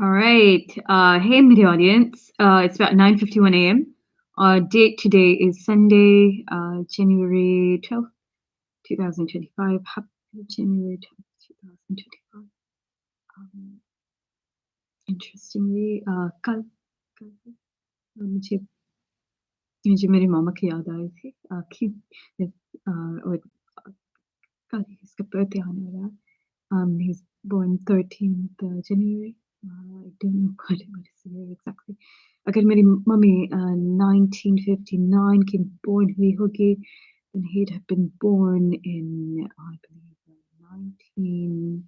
All right. Hey, media audience. It's about 9:51 a.m. Our date today is Sunday, January 12th, 2025. Happy January 12th, 2025. Interestingly, कल मुझे मुझे मेरी मामा की याद आई थी कि और कल इसका बर्थडे आने वाला है. He's born 13th January. I don't know what is the year exactly. अगर मेरी मम्मी 1959 की born हुई होगी, then he'd have been born in, I believe, 1957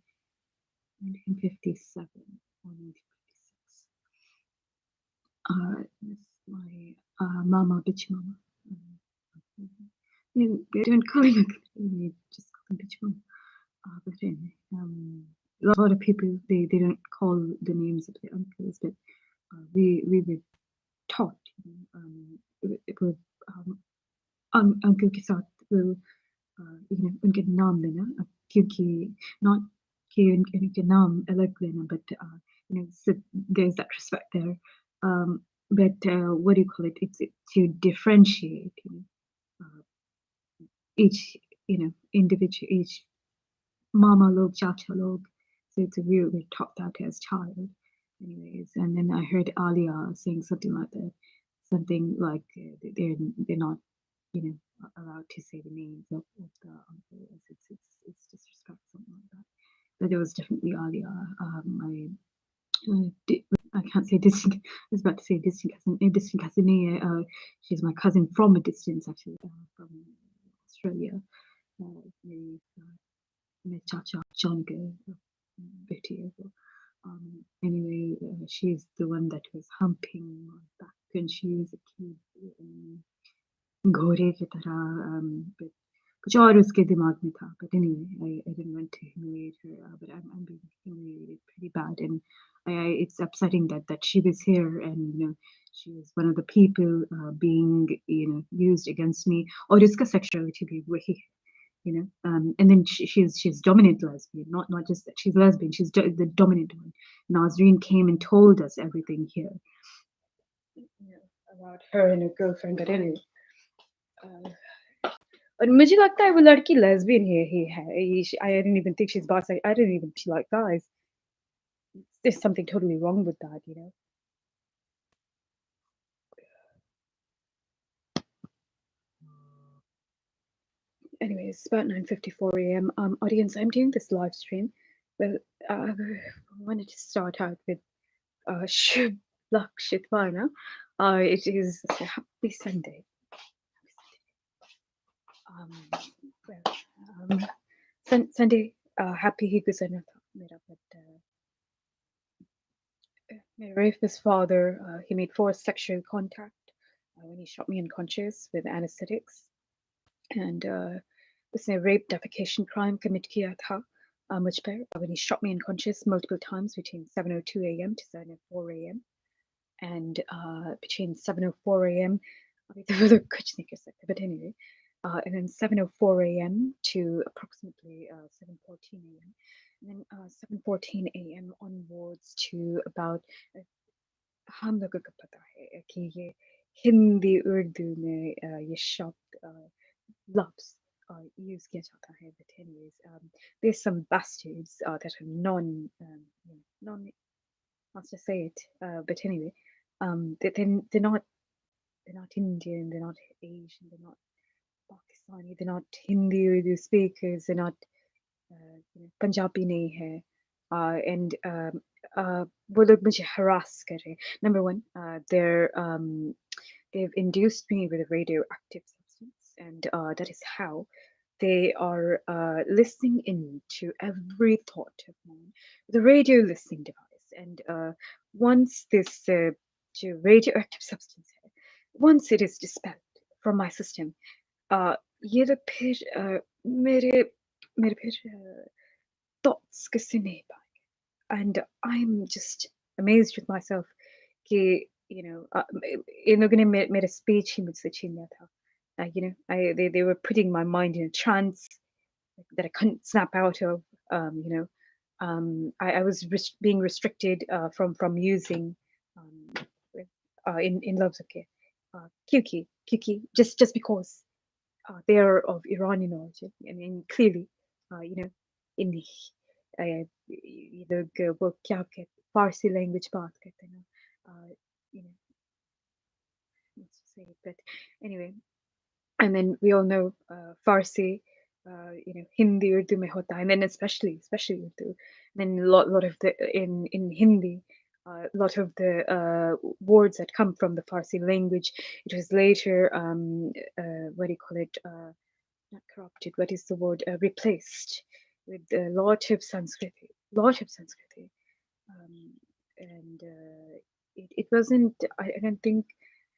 or 1956. That's my mama, bitch mama. They don't call him, just call him bitch mama. But anyway, a lot of people they don't call the names of their uncles, but we were taught, uncle के साथ will उनके नाम लेना, क्योंकि not कि उनके नाम अलग लेना, but so there's that respect there. But what do you call it? It's to differentiate, each individual, each mama log, chacha log. So it's we're taught that as child, anyways. And then I heard Alia saying something like that, something like they're not, allowed to say the names of the uncles. It's disrespect, something like that. But it was definitely Alia. I can't say distant. I was about to say distant cousin. She's my cousin from a distance, actually, from Australia. Chacha Tango, anyway, she's the one that was humping my back when she was a kid. घोड़े की तरह, but कुछ और उसके दिमाग में था. But anyway, I didn't want to humiliate her, but I'm being humiliated pretty bad, and it's upsetting that she was here, and she was one of the people being used against me. Or उसका sexuality भी वही, and then she's dominant lesbian, not just that she's lesbian, she's the dominant one. Nazreen came and told us everything here about her and her girlfriend. But anyway, और मुझे लगता है वो लड़की lesbian ही है. I didn't even think she's bisexual. I didn't even think she liked guys. There's something totally wrong with that. Anyways, it's about 9:54 a.m. Audience, I'm doing this live stream. Well, I wanted to start out with Shubh Luck Shitvana. It is a happy Sunday. Sunday, happy he guzarna tha mera, but my rapist father, he made forced sexual contact when he shot me unconscious with anesthetics, and उसने rape defecation crime commit किया था मुझ पर when he shot me unconscious multiple times between 7:02 a.m. to 7:04 a.m. and between 7:04 a.m. अभी तो वो लोग कुछ नहीं कर सकते, but anyway, and then 7:04 a.m. to approximately 7:14 a.m. and then 7:14 a.m. onwards to about हम लोगों को पता है कि ये हिंदी उर्दू में ये शब्द loves use किया जाता है, but anyways, there's some bastards that are non not to say it, but anyway, they're not Indian, they're not Asian, they're not Pakistani, they're not Hindi Urdu speakers, they're not Punjabi नहीं है, and वो लोग मुझे harass कर रहे. Number one, they've induced me with a radioactive substance, and that is how they are listening in to every thought of mine, the radio listening device. And once this radioactive substance, once it is dispelled from my system, ये तो फिर मेरे फिर thoughts किससे नहीं पाएंगे. And I'm just amazed with myself कि इन लोगों ने मेरा speech ही मुझसे छीन लिया था. They were putting my mind in a trance that I couldn't snap out of. I was being restricted from using in loves of care. Kyuki, just because they are of Iranian origin. I mean, clearly, you know, in the वो क्या कहते Farsi language बात करते हैं ना, you know, let's just say it. But anyway, and then we all know Farsi, Hindi, Urdu mein hota hai, and then especially Urdu. And then lot of the in Hindi, a lot of the words that come from the Farsi language, it was later what do you call it? Not corrupted. What is the word? Replaced with a lot of Sanskriti, um, and it wasn't. I don't think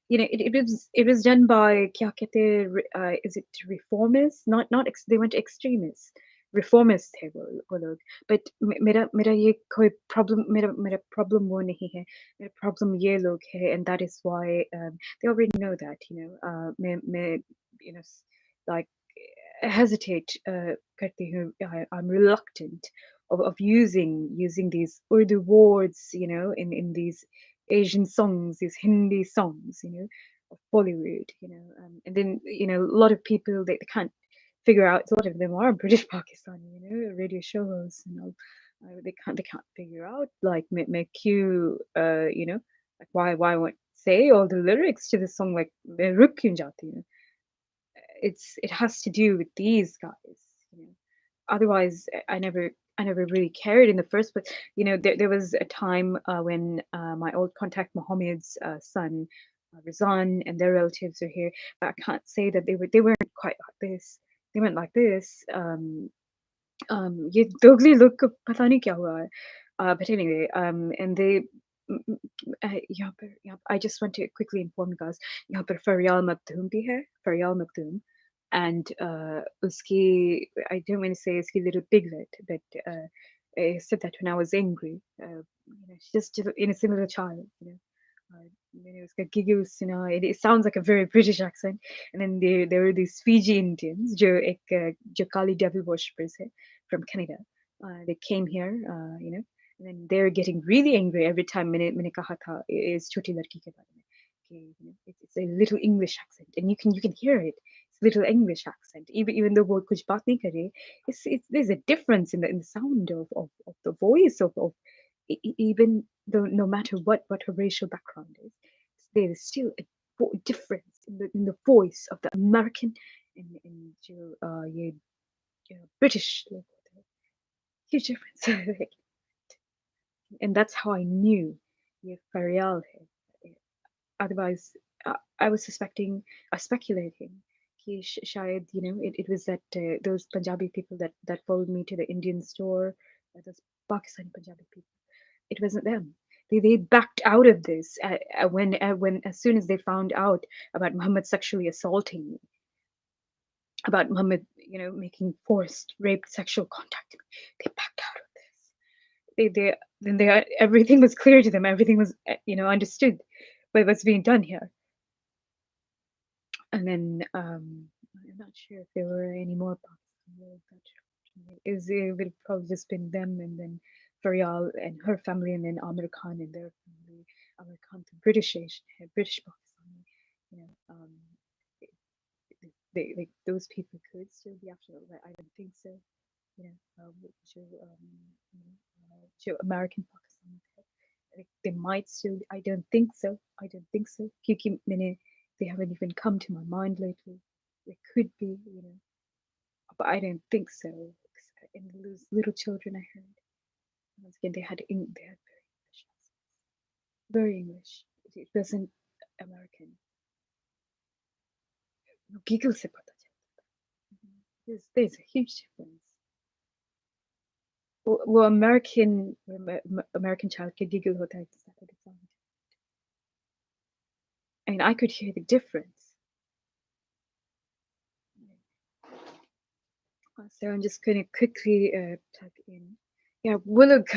it was done by क्या कहते हैं, is it reformists? Not they weren't extremists. Reformists थे वो लोग. But मेरा ये कोई problem मेरा problem वो नहीं है. मेरा problem ये लोग है, and that is why they already know that. मैं like hesitate करती हूँ. I'm reluctant of using these Urdu words, in these Asian songs, these Hindi songs, of Bollywood, and then a lot of people they can't figure out. A lot of them are British Pakistani, radio shows, they can't figure out like make you like why I won't say all the lyrics to the song like मैं रुक क्यों जाती हूँ. It has to do with these guys, otherwise I never really cared in the first place. There was a time when my old contact Mohammed's son Rizan and their relatives are here, but I can't say that they weren't quite like this. They went like this. ये दोगली लोग को पता नहीं क्या हुआ है. But anyway, and they I just want to quickly inform you guys. यहाँ पर फरियाल मखदूम भी है, फरियाल Makhdoom, and uski I don't want to say uski little piglet, but I said that when I was angry. She's just an innocent little child. Uska giggles, it sounds like a very British accent. And then there were these Fiji Indians, जो काली devil worshippers है, from Canada. They came here, and then they're getting really angry every time मैंने कहा था इस छोटी लड़की के बारे में कि it's a little English accent, and you can hear it. It's little English accent, even though वो कुछ बात नहीं करे. It's there's a difference in the sound of the voice of even though no matter what her racial background is, there is still a difference in the voice of the American and ये British लोग होते हैं. Huge difference. And that's how I knew ये फरियाल है. Otherwise, I was speculating कि शायद it was that those Punjabi people that followed me to the Indian store, those Pakistani Punjabi people. It wasn't them. They backed out of this when as soon as they found out about Muhammad sexually assaulting me, about Muhammad making forced rape sexual contact. They backed out of this. Then everything was clear to them. Everything was understood by what's being done here. And then I'm not sure if there were any more it would probably just been them, and then Faryal and her family, and then Amir Khan and their family. Amir Khan, the British Pakistani. They like those people could still be after all, but I don't think so. American Pakistani. They might still. I don't think so. क्योंकि they haven't even come to my mind lately. They could be, but I don't think so. And those little children I heard, once again, they had very English accents. Very English. It wasn't American. Giggle se pata chalta. There's a huge difference. Well, American child के giggle होता है and I could hear the difference. So I'm just going to quickly plug in. Yeah, well, look,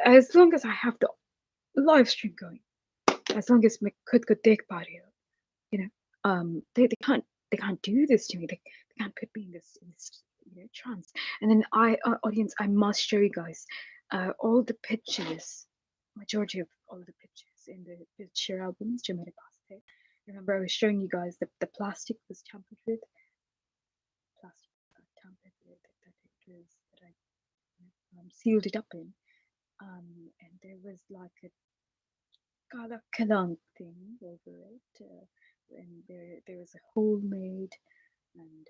as long as I have the live stream going, as long as मैं खुद को देख पा रही हूँ, they can't do this to me. They can't put me in this trans. And then audience, I must show you guys all the pictures, majority of all the pictures in the picture albums. Remember, I was showing you guys the plastic was tampered with, plastic tampered with that it was that I sealed it up in, and there was like a kala kalang thing over it, and there was a hole made, and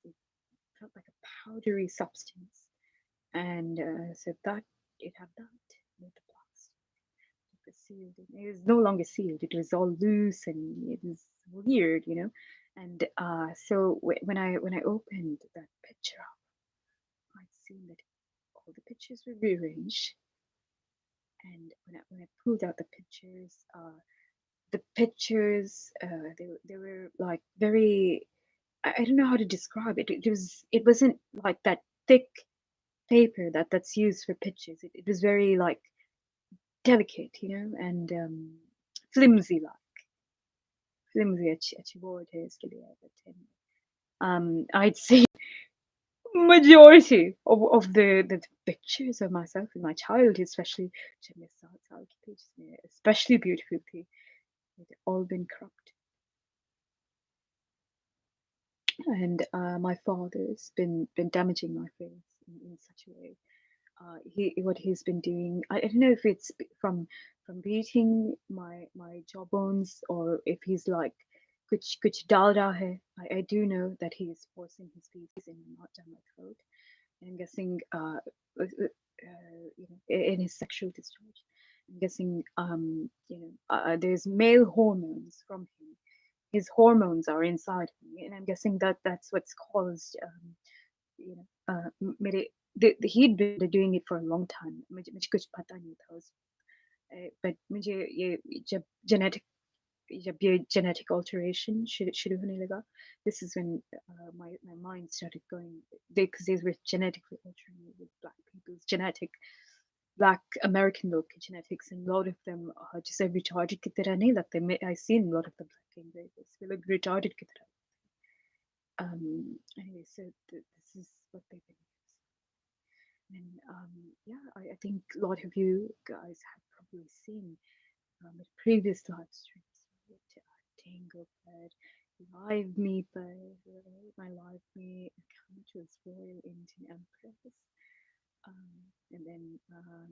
it felt like a powdery substance, and so that it had that with the plastic. It was sealed. It was no longer sealed. It was all loose, and it was weird, And so when I opened that picture up, I'd seen that all the pictures were rearranged, and when I pulled out the pictures, they were like very. I don't know how to describe it. It wasn't like that thick paper that's used for pictures. It was very like delicate, and flimsy अच्छी word है इसके लिए, but I'd say majority of the pictures of myself in my childhood, especially जब मैं 7 साल की थी, जिसमें especially beautiful थी, they'd all been cropped. And my father's been damaging my face in such a way. What he's been doing, I don't know if it's from beating my jawbones, or if he's like kuch dal raha hai. I do know that he's forcing his feces in and not down my throat. And I'm guessing in his sexual discharge. I'm guessing there's male hormones from him. His hormones are inside me, and I'm guessing that's what's caused मेरे he'd been doing it for a long time. मुझे कुछ पता नहीं था but मुझे ये जब ये genetic alteration शुरू होने लगा, this is when my mind started going, because they were genetically altering me with black people's black American look genetics, and a lot of them are just retarded की तरह नहीं लगते. I seen a lot of the black gang rapists. They look retarded की तरह. Anyway, so this is what they've been using. And yeah, I think a lot of you guys have probably seen the previous live streams, right? Tango played Live Me played, right? My Live Me account was Royalindian Empress. And then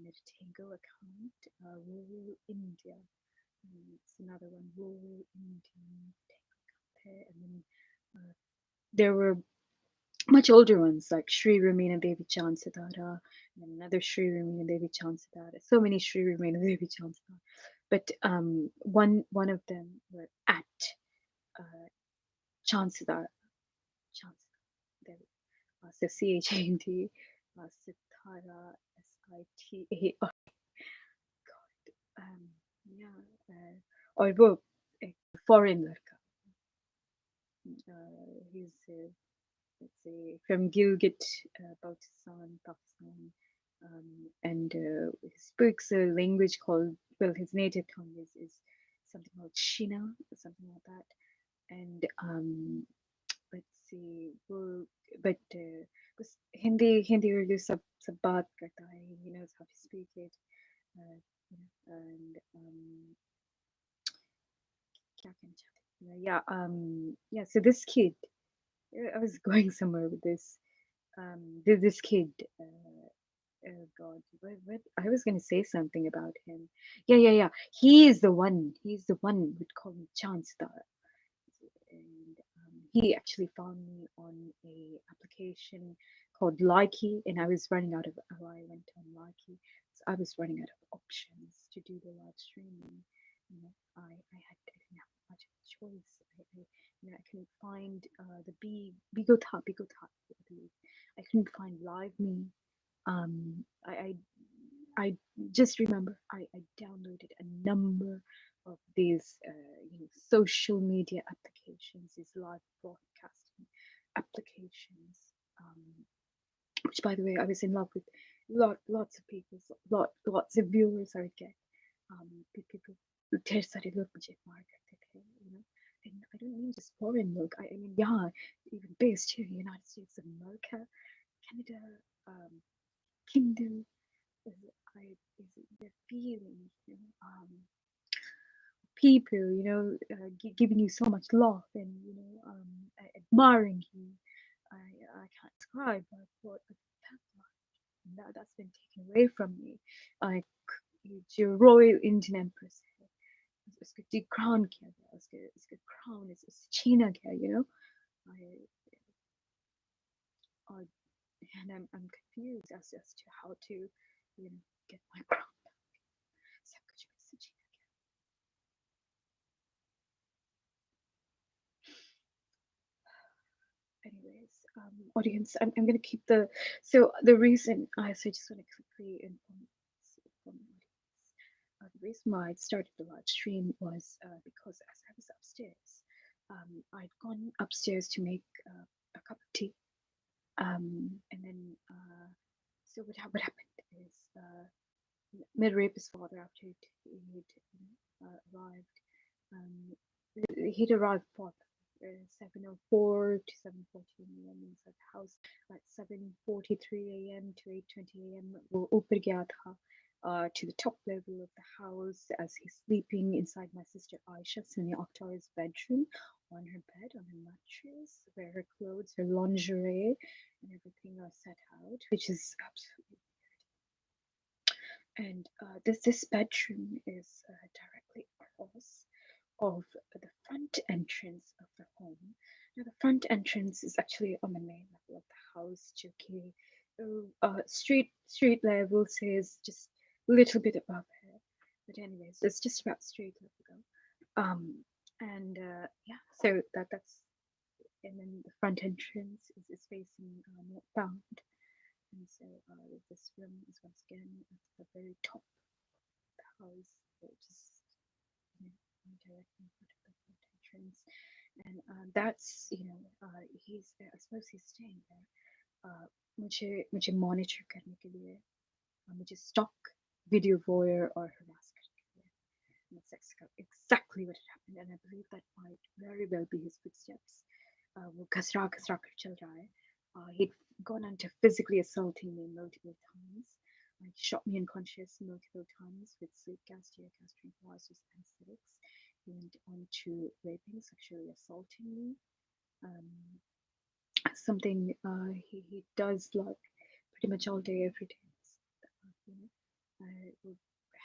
my Tango account, Rural India. And it's another one, Rural Indian Tango account. And then there were much older ones like Shri Ramina Devi Chan Siddhara, and another Shri Ramina Devi Chan Siddhara. So many Shri Ramina Devi Chan Siddhara. But one of them were at Chan Siddhara. So CHANT, Siddhara, SITA. Yeah, और वो एक foreign लड़का, he's let's say from Gilgit, Baltistan, Pakistan, and he speaks a language called, well, his native tongue is something called Shina, something like that, and let's see, वो but बस हिंदी उर्दू सब बात करता है. He knows how to speak it, and क्या कहना चाहते? Yeah, so this kid, I was going somewhere with this. This kid, oh God, what I was going to say something about him. Yeah. He is the one. He's the one who'd call me Chanstar. And he actually found me on a application called Likey, and I was running out of. I went on Likey, so I was running out of options to do the live streaming. I didn't have much of a choice. I couldn't find the Bigotha, I believe. I couldn't find Live Me. I just remember I downloaded a number of these social media applications, these live broadcasting applications, which, by the way, I was in love with. Lots of people, lots of viewers I would get. People ढेर सारे लोग मुझे मार करते थे, and I don't mean just foreign milk. I mean, yeah, even based here in the United States of America, Canada, Kingdom. Is the feeling, people, giving you so much love and admiring you. I can't describe what it felt like. And that's been taken away from me. I your Royal Indian Empress. उसको crown किया गया, उसके crown is छीना गया, I uh, and I'm confused as to how to get my crown back. सब कुछ मुझसे छीना गया. Anyways, audience, I'm going to keep the reason I just want to quickly inform the audience. The reason why I started the live stream was because as I was upstairs, I'd gone upstairs to make a cup of tea, and then so what happened is my rapist father, after he'd arrived, he'd arrived for 7:04 to 7:14 a.m. inside the house. At 7:43 a.m. to 8:20 a.m. वो ऊपर गया था to the top level of the house as he's sleeping inside my sister Aisha's and Akhtar's bedroom on her bed, on her mattress, where her clothes, her lingerie, and everything are set out, which is absolutely weird. And this bedroom is directly across of the front entrance of the home. Now, the front entrance is actually on the main level of the house. Street level says just a little bit above here, but anyways, it's just about street level. And yeah, so that's, and then the front entrance is facing northbound, and so this room is once again at the very top of the house, which is directly in front of the front entrance, and that's he's I suppose he's staying there. मुझे monitor करने के लिए, मुझे stalk, video voyeur और harass करने के लिए. And that's exactly what happened, and I believe that might very well be his footsteps. वो घसरा घसरा कर चल रहा है. He'd gone on to physically assaulting me multiple times. He shot me unconscious multiple times with sleep gas, tear gas, tranquilizers, anesthetics. He went on to raping, sexually assaulting me. Something he does like pretty much all day, every day.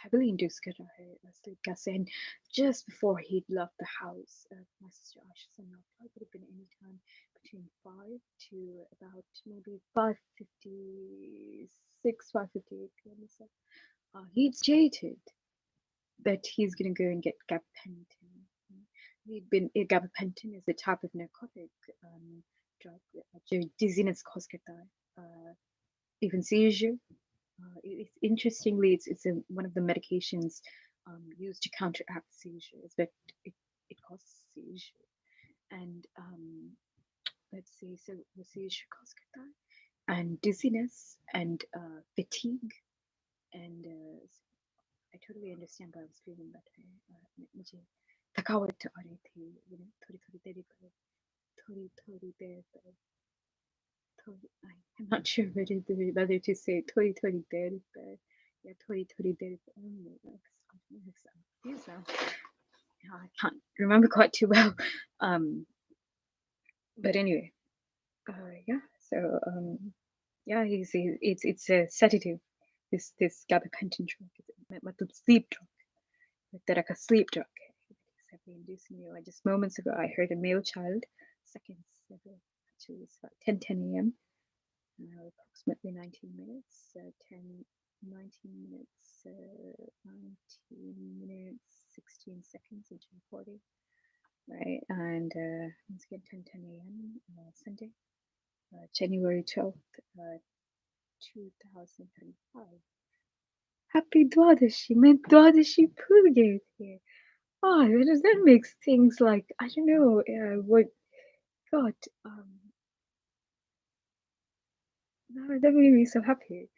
Heavily induced कर रहा है sleep gas, and just before he'd left the house, my sister Aisha's and Akhtar would have been any time between 5 to about maybe 5:56, 5:58 p.m. So he'd stated that he's going to go and get gabapentin. Gabapentin is a type of narcotic drug, dizziness cause करता है, even seizure. Interestingly, it's one of the medications used to counteract seizures, but it causes seizure. And let's see, so the seizure cause करता है, and dizziness and fatigue, and I totally understand why I was feeling that way. मुझे थकावट आ रही थी, थोड़ी देर पर. I'm not sure whether to say थोड़ी देर पर या थोड़ी देर पर. I can't remember quite too well. But anyway, yeah. So yeah, it's a sedative. This gabapentin drug, मतलब sleep drug, like that, a sleep drug. It's heavily inducing me. Like just moments ago, I heard a male child, seconds ago, actually it's about 10 a.m. Approximately 19 minutes, 19 minutes, 19 minutes, 16 seconds into recording, right? And once again, 10 a.m. Sunday, January 12th, 2025. Happy Dwadashi, मैं Dwadashi भूल गई थी. Oh, that makes things like, I don't know, what, God, that made me so happy.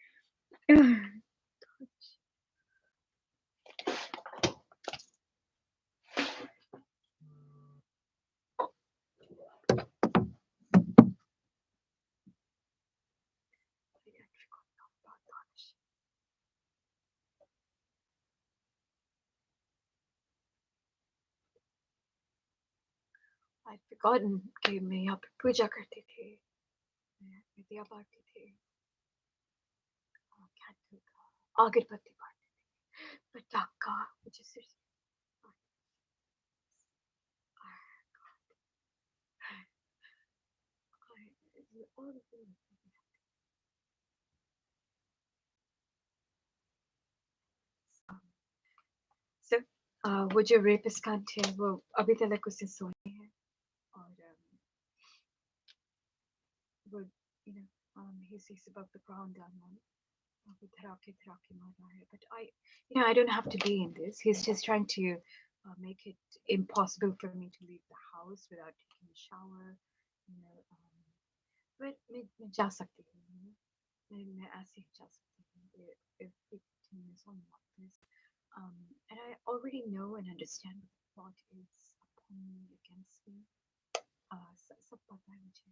I'd forgotten कि मैं यहाँ पे पूजा करती थी, मैं दिया बारती थी, कैंडल का, अगरबत्ती बारती थी, पटाखा, मुझे सिर्फ all the things. So, वो जो रेपिस्ट कांड थे वो अभी तक उसे सोए हैं और वो he's above the ground down on वो धड़ाके धड़ाके मार रहा है, but I don't have to be in this. He's just trying to make it impossible for me to leave the house without taking a shower, but मैं जा सकती हूँ, मैं ऐसे ही जा सकती हूँ if he continues on like this. And I already know and understand what the plot is upon me, against me. सब पता है मुझे,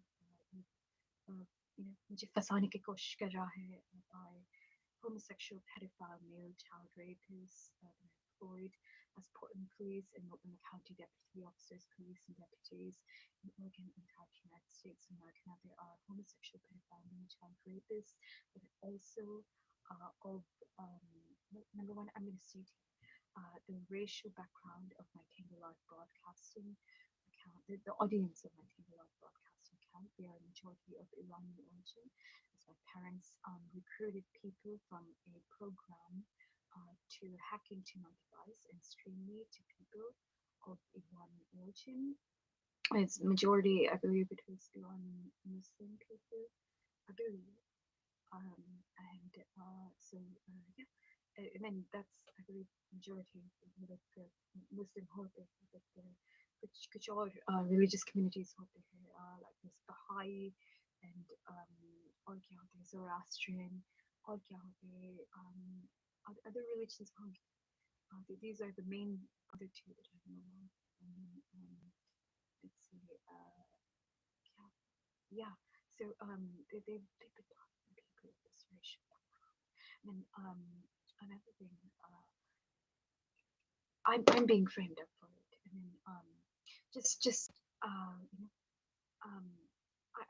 मुझे फंसाने की कोशिश कर रहा है by homosexual pedophile male child rapists employed as Portland Police and Multnomah County Deputy Officers, Police and Deputies in Oregon and entire United States of America. Now there are homosexual pedophile male child rapists, but also of number one, I'm going to state the racial background of my Tango broadcasting account, the audience of my Tango broadcasting account. They are a majority of Iranian origin, as my parents recruited people from a program to hack into my device and stream me to people of Iranian origin. It's majority, I believe it was Iranian Muslim people, I believe. And so, yeah. And then that's, I believe, majority like Muslim hote कुछ और religious communities होते हैं like this Baha'i and और क्या होते हैं Zoroastrian और क्या होते हैं other religions होंगे. These are the main other two that I know of. Let's see, yeah. So they've been talking to people of this racial background, and another thing, I'm being framed up for it. I mean, just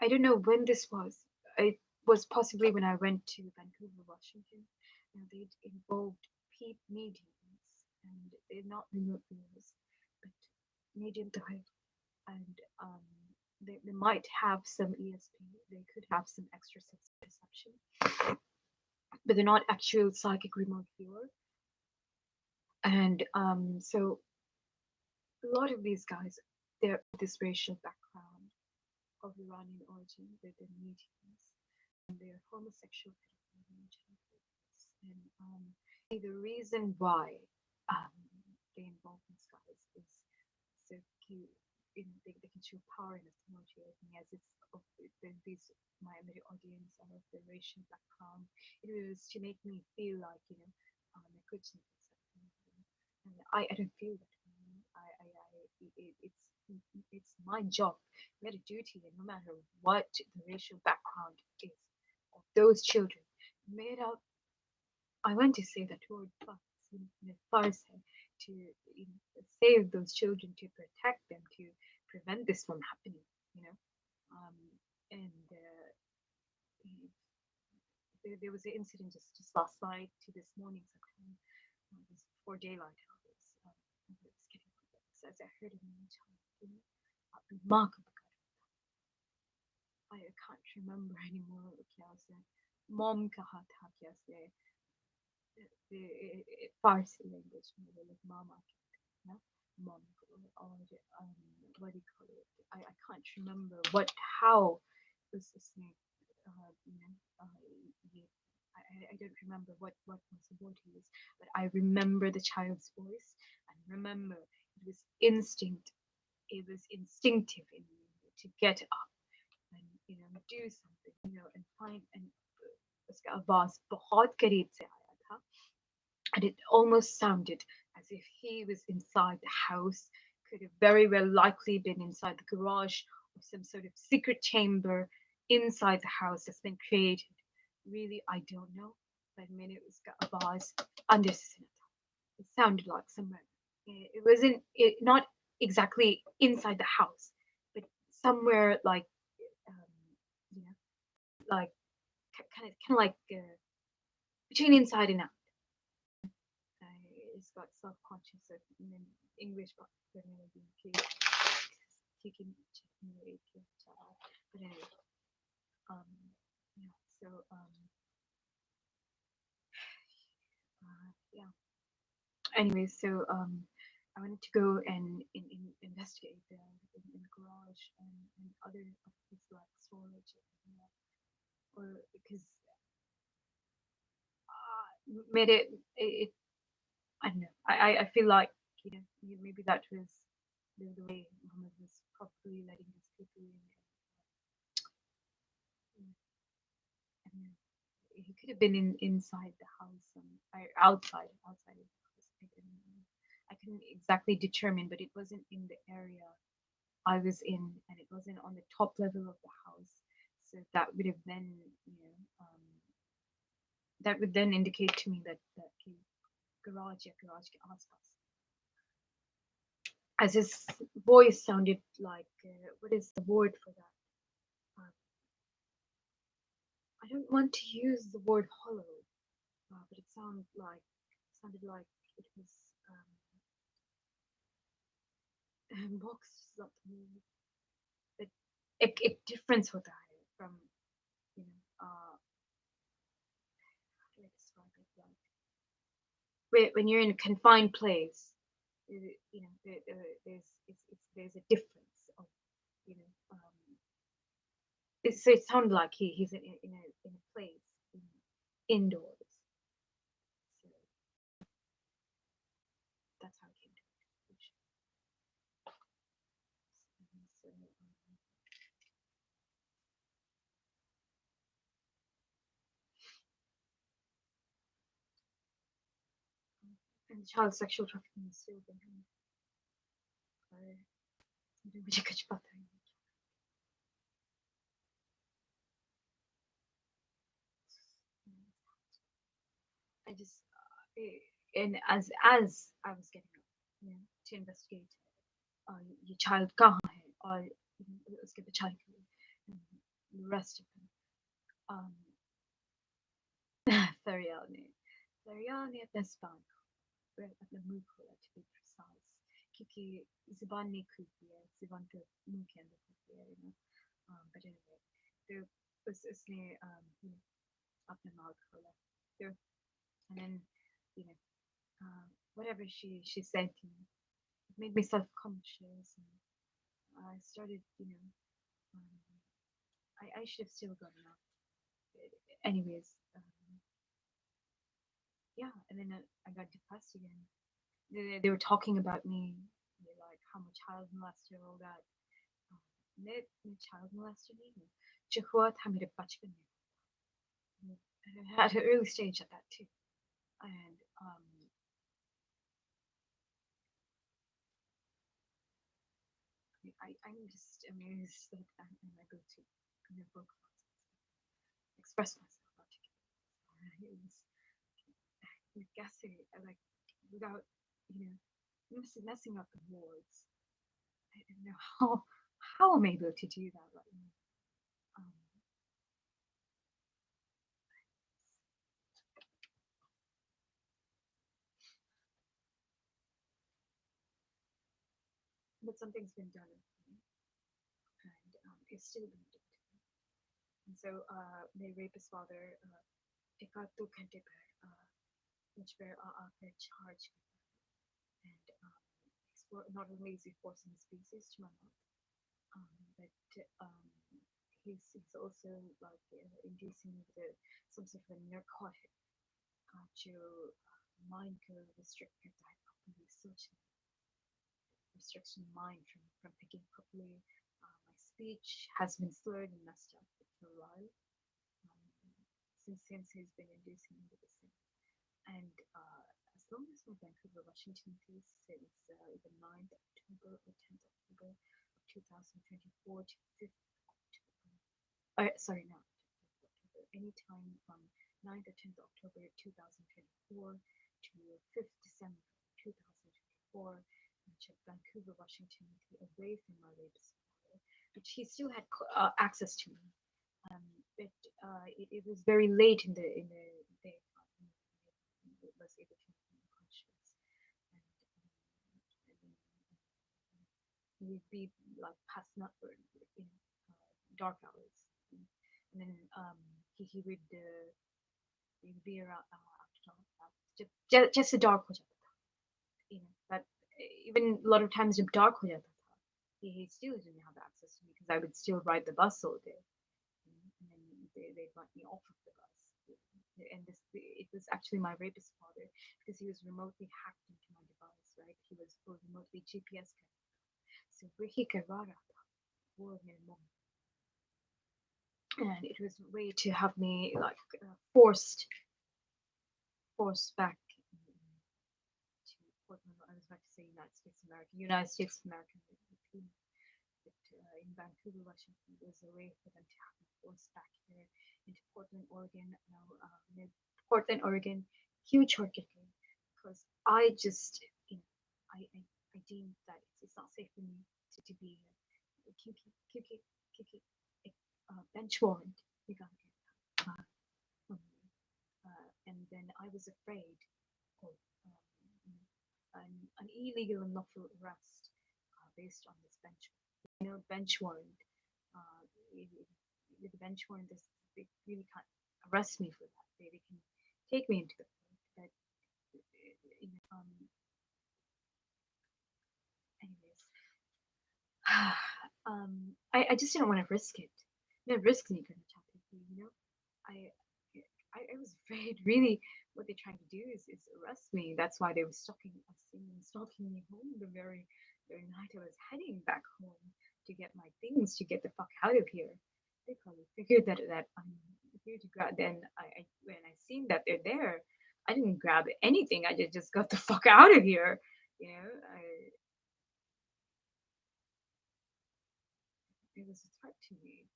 I don't know when this was. It was possibly when I went to Vancouver, Washington. They'd involved mediums, and they're not remote viewers, but medium type, and they might have some ESP. They could have some extra sense perception, but they're not actual psychic remote viewer. And so a lot of these guys, they're this racial background of Iranian origin, they're mediums, and they're homosexual and the reason why they involve these guys is so cute. They can show power and authority over me as it's of these my immediate audience and of the racial background. It was to make me feel like I could say something. And I don't feel that. It's my job. We had a duty, and no matter what the racial background is of those children, made up. I want to say that word farce to save those children, to protect them, to prevent this from happening. And there was an incident just last night to this morning sometime. It was before daylight hours. As I heard a man child, remarkable. I can't remember anymore. Mom kaha tha kya se Farsi language में वो लोग मामा कहते हैं mom or what do you call it? I can't remember how was this name. I don't remember what was the word he used, but I remember the child's voice and remember it was instinct. It was instinctive in me to get up and do something, and find and उसका आवाज बहुत करीब से आया था, and it almost sounded as if he was inside the house. Could have very well likely been inside the garage or some sort of secret chamber inside the house that's been created. Really, I don't know. But I mean, it was आवाज अंदर से it sounded like somewhere. It wasn't not exactly inside the house. somewhere like you know, like kind of like between inside and out. It's got self-conscious in English, but maybe kicking but anyway, um, yeah. So yeah. Anyway, so I wanted to go and investigate in the garage and other offices like storage, or because made it I don't know. I feel like maybe that was the way Muhammad was probably letting his people in. And he could have been inside the house or outside of the house. I couldn't exactly determine, but it wasn't in the area I was in, and it wasn't on the top level of the house. So that would have then, that would then indicate to me that garage के आसपास. As his voice sounded like, what is the word for that? I don't want to use the word hollow, but it sounded like it was box something. But it difference होता है from how do I describe it, like when you're in a confined place, there's a difference of so it sounded like he's in a place indoors. So that's how I came to the conclusion. So, and child sexual trafficking is still going on. मुझे कुछ पता नहीं. I just and as I was getting up, to investigate ये child कहाँ है और उसके बचाने के लिए, the rest of them. Ferial ने अपना stand अपना मुंह खोला, to be precise, क्योंकि ज़ुबान नहीं खुलती है, ज़ुबान तो मुंह के अंदर खुलती है, but anyway, तो उसने अपना mouth खोला, so and then whatever she said to me, it made me self-conscious, and I started, I should have still gotten up. Anyways, yeah, and then I got depressed again. They were talking about me, like how much child molester, all that. मैं child molester नहीं हूँ. जो हुआ था मेरे बचपन में. At an early stage at that too, and I'm just amazed that I'm able to book express myself articulately. It was guessing, like, without messing up the words. I don't know how I'm able to do that right now. But something's been done with me, and it's still being done to me. And so my rapist father, एकाध-दो घंटे पर मुझ पर आकर charge and explore, not only is he forcing species to my mouth, but he's also like inducing me with some sort of a narcotic to mind को restrict करता है properly, socially. Restriction mind from thinking properly. My speech has been slurred and messed up for a while, since he's been inducing me with this thing. And as long as my Vancouver, Washington case since the 9th October or 10th October of 2024 to 5th October, sorry, not October, anytime from 9th or 10th October 2024 to 5th December 2024, which at Vancouver, Washington, away from my rapist father, but he still had access to me. But it was very late in the day. It was able to make me unconscious, and we'd be like past not dark hours, and then he would be around just a dark हो जाता था, but even a lot of times जब dark हो जाता था, he still didn't have access to me because I would still ride the bus all day, and then they'd let me off of the bus. And it was actually my rapist father because he was remotely hacked into my device, right? He was remotely GPS connected. So वही करवा रहा था वो मेरे mom. And it was a way to have me like forced back to Portland. I was about to say United States American, but in Vancouver, Washington, there was a way for them to have me forced back here into Portland, Oregon. Now, Portland, Oregon, huge market because I just, I deemed that it's not safe for me to be bench warrant. We gotta get that. And then I was afraid of an illegal and lawful arrest based on this bench warrant. Bench warrant. With the bench warrant, they really can't arrest me for that. They can take me into the court. But anyways, I just didn't want to risk it. Risk नहीं करना चाहती थी, I was afraid. Really, what they're trying to do is arrest me. That's why they were stalking me home the very night I was heading back home to get my things, to get the fuck out of here. They probably figured that I'm here to grab. Then when I seen that they're there, I didn't grab anything. I just got the fuck out of here. It was a threat to me.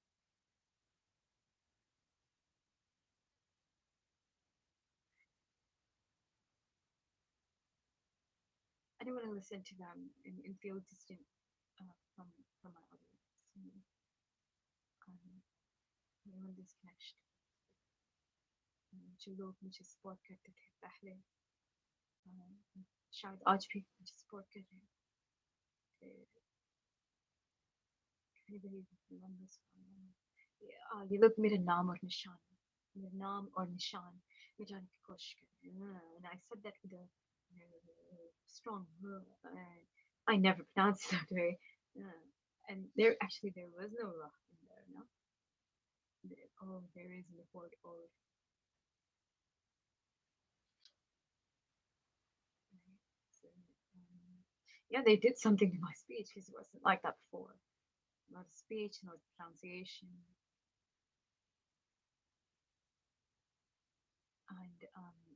I don't want to listen to them and feel distant from my audience. I want this connection. जो लोग मुझे support करते थे पहले, शायद आज भी मुझे सपोर्ट कर रहे हैं. ये लोग मेरा नाम और निशान मिटाने की कोशिश कर रहे हैं. And I said that with a strong I never pronounced it that way. And there was no ra in there, no? There is in the word or. So, yeah, they did something to my speech because it wasn't like that before. Not speech, not pronunciation. And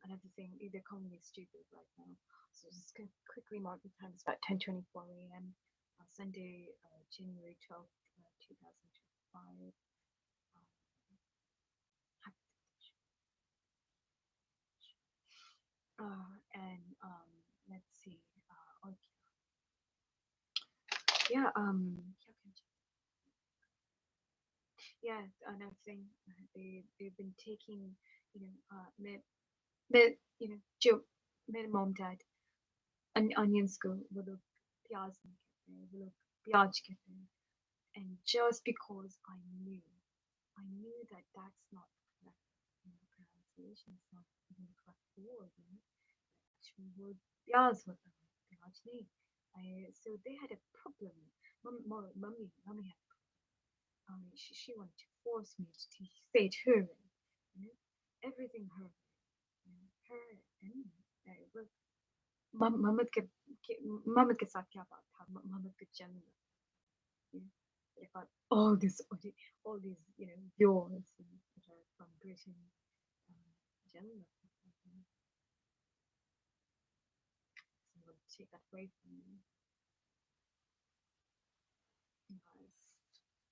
another thing, they're calling me stupid right now. So just gonna quickly mark the time. It's about 10:24 a.m. Sunday, January 12th, 2025. And let's see. Okay. Yeah. Yeah. Another thing, they've been taking, जो मेरे mom dad onions को वो लोग प्याज नहीं कहते हैं, वो लोग प्याज कहते हैं. And just because I knew that that's not correct pronunciation, it's not even the correct word. Actually, word प्याज होता है, प्याज नहीं. So they had a problem. Mummy had a problem. She wanted to force me to say it her way. Everything her way. Her and Mohammed के साथ क्या बात था? Mohammed के जन्म. I got all these viewers that are from Britain. Jannah. So I'll take that away from me.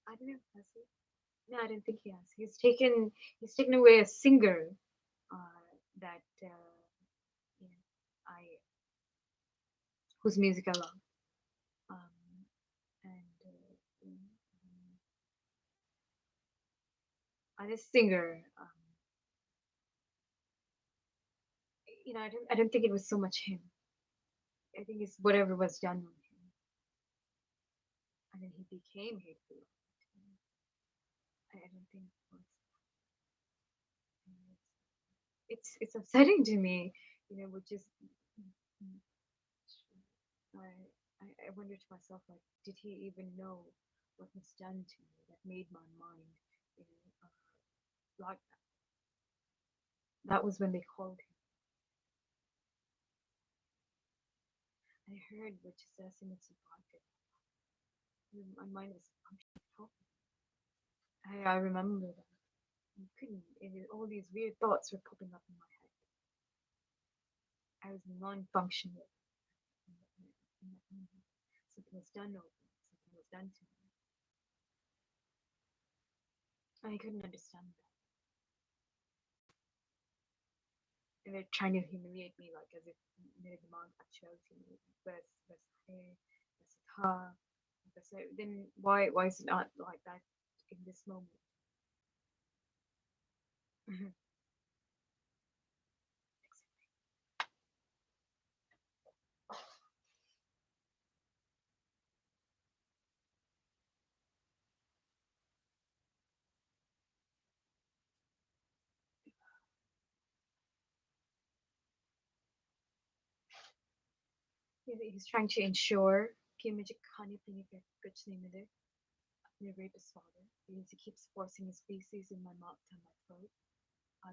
I don't know, has he? No, I don't think he has. He's taken away a singer that whose music I love. And this singer, I don't think it was so much him. I think it's whatever was done on him, and then he became hateful. I don't think it was. It's upsetting to me, which is I I wonder to myself, like, did he even know what was done to me that made my mind, you know, like that? That was when they called him. I heard what you said, and it's about it. My mind was functioning. I remember that. I couldn't. All these weird thoughts were popping up in my head. I was non-functional in that moment. Something was done over me. Something was done to me. I couldn't understand that. And they're trying to humiliate me, like as if मेरे दिमाग अच्छा है, बस है, बस था, then why is it not like that in this moment? He's trying to ensure कि मुझे खाने पीने का कुछ नहीं मिले. The rapist father. He keeps forcing his feces in my mouth and my throat.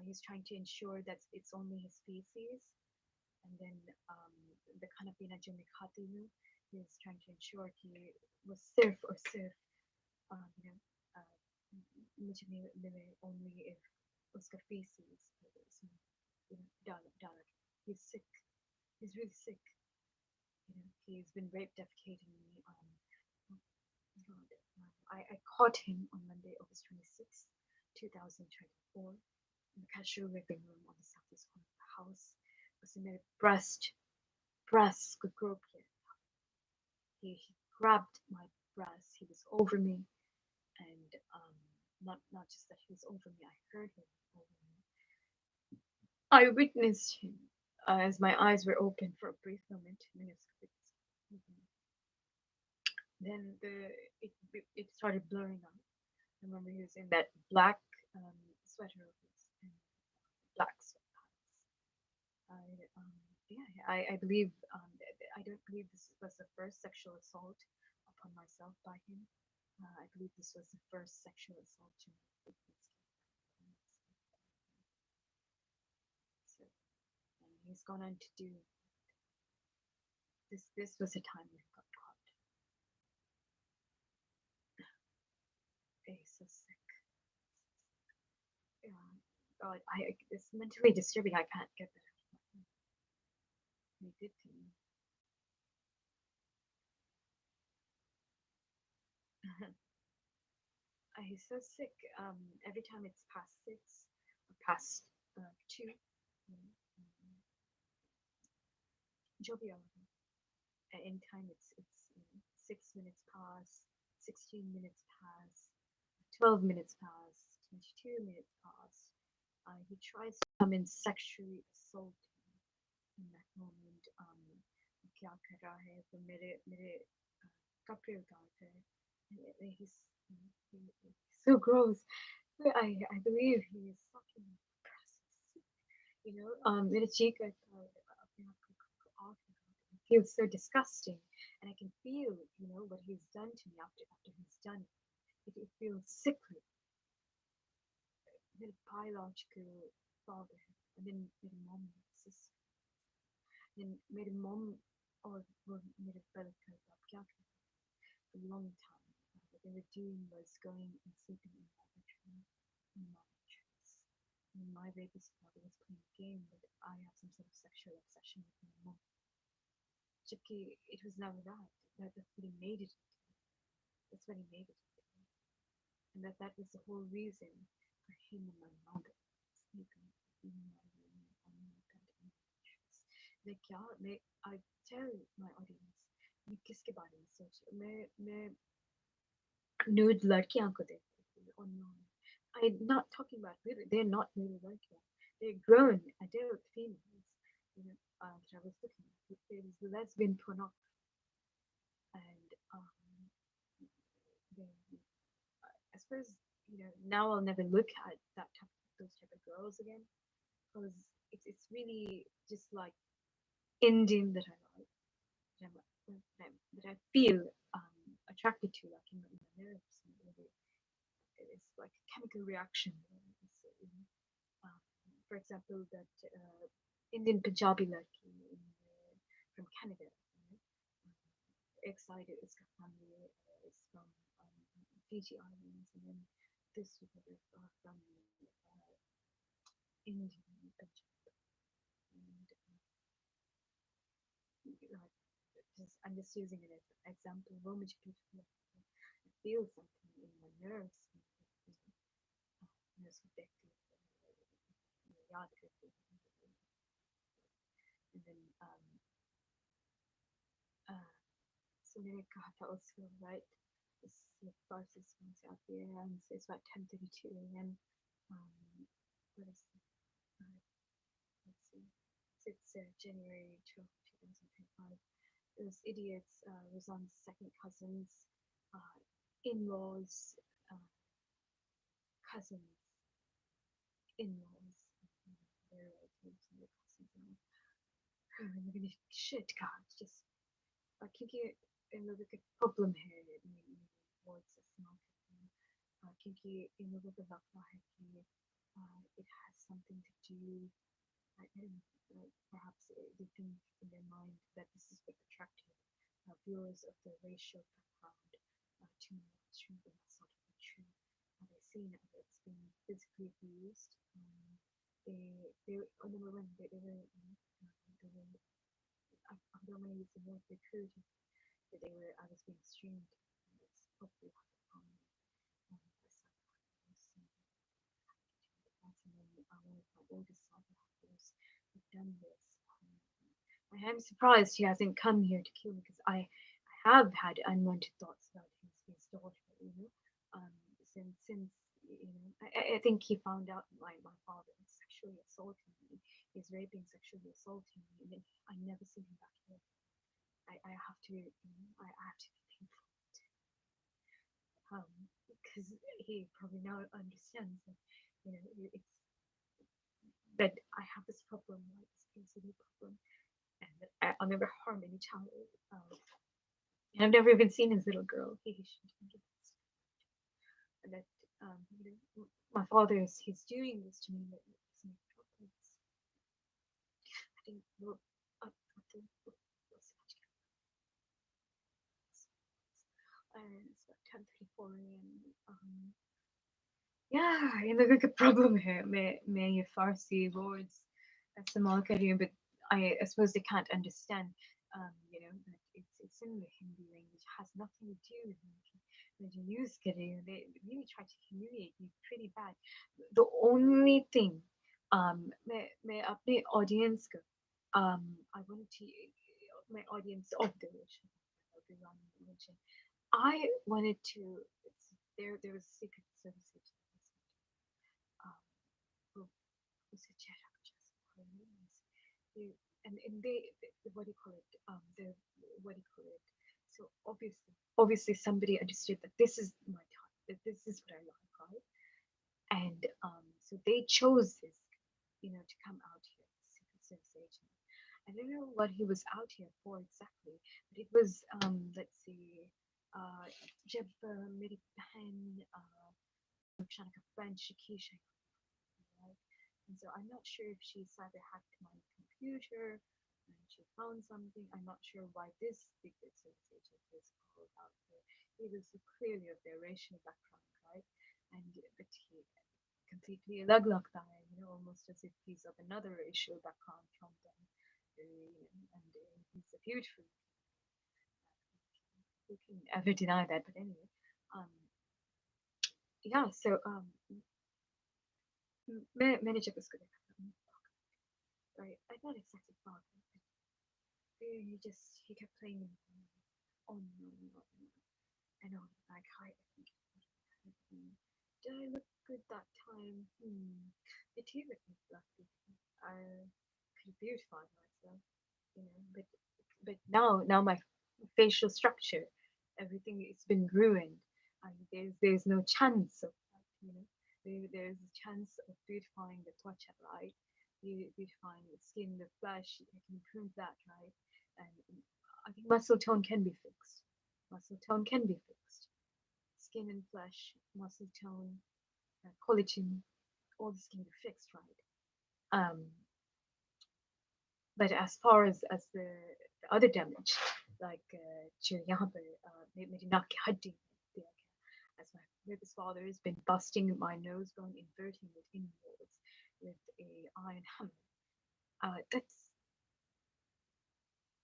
He's trying to ensure that it's only his feces, and then the खाना पीना जो मैं खाती हूँ, he's trying to ensure कि वो सिर्फ और सिर्फ you know मुझे मिले only if उसका feces उसमें डाला. He's sick. He's really sick. He's been rape defecating me. God, I caught him on Monday, August 26th, 2024, in the casual living room on the southeast corner of the house. उसने मेरे breast को grope किया. He grabbed my breast. He was over me, and not just that he was over me. I heard him over me. I witnessed him as my eyes were open for a brief moment. Then it started blurring out. I remember he was in that black sweater and black sweatpants. I believe I don't believe this was the first sexual assault upon myself by him. I believe this was the first sexual assault to me. So, and he's gone on to do this. This was a time we got caught. He's so sick. God, it's mentally disturbing. I can't get that out of my head. He did to me. He's so sick. Every time it's past 6 or past 2, jovial. In time it's 6 minutes past, 16 minutes past, 12 minutes past, 22 minutes past. He tries to come in sexually assault me in that moment. क्या कर रहा है वो मेरे कपड़े उतारता है. He's so gross. I believe he is fucking oppressive. मेरे cheek अपने आप को off. It feels so disgusting, and I can feel what he's done to me after he's done it. It feels sickly. The biological father, and then मेरी mom and sister, then मेरी mom और वो मेरे brother का अब क्या कर for a long time. What they were doing was going and sleeping in my bedroom, in my mattress. And my rapist father was playing a game, but I have some sort of sexual obsession with my mom. Jabki it was never that. That's what he made it into. That's what he made it into. And that was the whole reason for him and my mother sleeping in my room on my bed in my mattress. I tell my audience, मैं किसके बारे में सोच मैं nude लड़कियां को देखती थी online. I'm not talking about little. They're not little like that. They're grown adult females. You know, that I was looking at. There was lesbian pornography, and they, I suppose now I'll never look at those type of girls again because it's really just like Indian that I like, that, that I feel attracted to, like in my nerves. It's like a chemical reaction. Uh, for example, that Indian Punjabi lady from Canada, excited, it's got family, is from Fiji Islands, and then this woman from Indian Punjab, and I'm just using it as an example. वो मुझे beautiful I feel something in my nerves, nerves को देखती याद करती and then uh, so मैंने कहा था उसको right this bus is once out there and so it's about 10:32 a.m. What is it? Let's see. So it's January 12th, 2025. Those idiots was on second cousins, in-laws, uh, cousins, in-laws, their relatives and their cousins. And I'm gonna shit, God, just क्योंकि इन लोगों के problem है words इस्तेमाल करते हैं क्योंकि इन लोगों को लगता है कि it has something to do I don't know, perhaps they think in their mind that this is what attracted viewers of the racial background to mainstream, but that's not really true. They've seen that it's been physically abused. They number one, they were, I don't want to use the word recruited, but I was being streamed. And it's probably on and then one of my oldest psychopaths have done this. I'm surprised he hasn't come here to kill me because I have had unwanted thoughts about his daughter, since I think he found out my father is sexually assaulting me, he's raping, sexually assaulting me, and then I never seen him back here. I have to, I have to be thankful, because he probably now understands that, it's that I have this problem, like this PCD problem, and that I'll never harm any child. And I've never even seen his little girl. He shouldn't do this. And that my father he's doing this to me. That makes me I think well, it's about 10:34 a.m. Yeah, in the good problem here. May Farsi words इस्तेमाल कर रही हूँ, but I suppose they can't understand. That it's in the Hindi language. It has nothing to do with Hindi. When you use कर रही हूँ, they really try to humiliate you pretty bad. The only thing, मैं अपने audience को, I wanted to my audience of the religion. I wanted to. There was a secret service agent. Um, and they what do you call it? The what do you call it? So obviously somebody understood that this is my type, that this is what I like, right? And so they chose this, to come out here, secret service agent. I don't know what he was out here for exactly, but it was let's see, जब मेरी बहन रुखसाना का friend Shakisha, right? And so I'm not sure if she cyber hacked my computer and she found something. I'm not sure why this secret service agent was called out there. He was clearly of their racial background, right? And but he completely alag lagta hai, almost as if he's of another racial background from them. And he's a beautiful. Who can ever deny that? But anyway, um, yeah. So manager was good. Right, I not exactly fog, but he kept playing on and on and on. And on, like I think Did I look good that time? It is a good. I could beautify myself, but now my facial structure, everything it's been ruined, and there's no chance of that, there's a chance of beautifying the touch, right? Beautifying the skin, the flesh, you can improve that, right? And I think muscle tone can be fixed. Muscle tone can be fixed. Skin and flesh, muscle tone, collagen, all this can be fixed, right? Um, but as far as the other damage, like जो यहाँ पर मेरी नाक की हड्डी दिया गया, as my rapist father has been busting my nose bone, inverting it inwards with a iron hammer. That's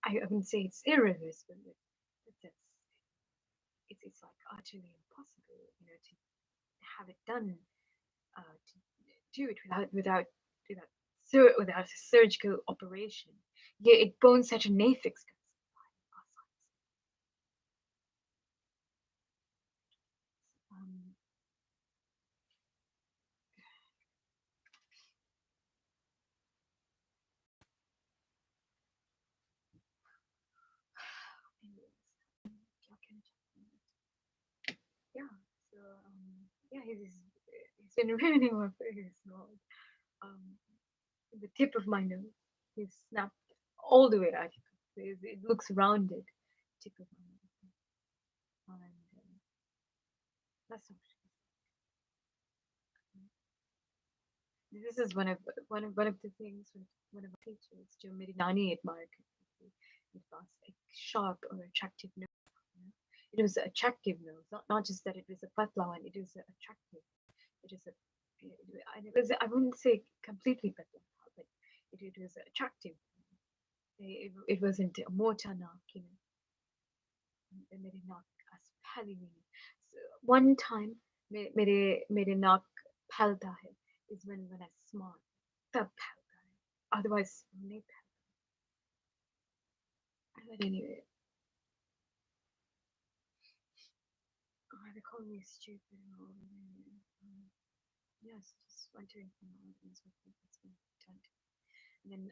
I wouldn't say it's irreversible, but it's like utterly impossible, to have it done, to do it without a surgical operation. Yeah, it bones such a nafix. Um, yeah, so yeah, he's been ruining my face. Um, the tip of my nose, he's snapped all the way out. It looks rounded. Tip of my nose, and that's all. This is one of the things with one of my teachers, जो मेरी नानी admired करती थी. It was a sharp or attractive nose. It was an attractive nose, not just that it was a patla one. It was attractive. It is a and it was, I wouldn't say completely patla, but it was attractive. It wasn't a mortar knock, मेरे knock as pally नहीं. So one time मेरे knock फैलता है is when I smile. तब फैलता है. Otherwise नहीं फैलता. But anyway, they call me stupid and all. Yes, just wondering from all things what has been done to me. And then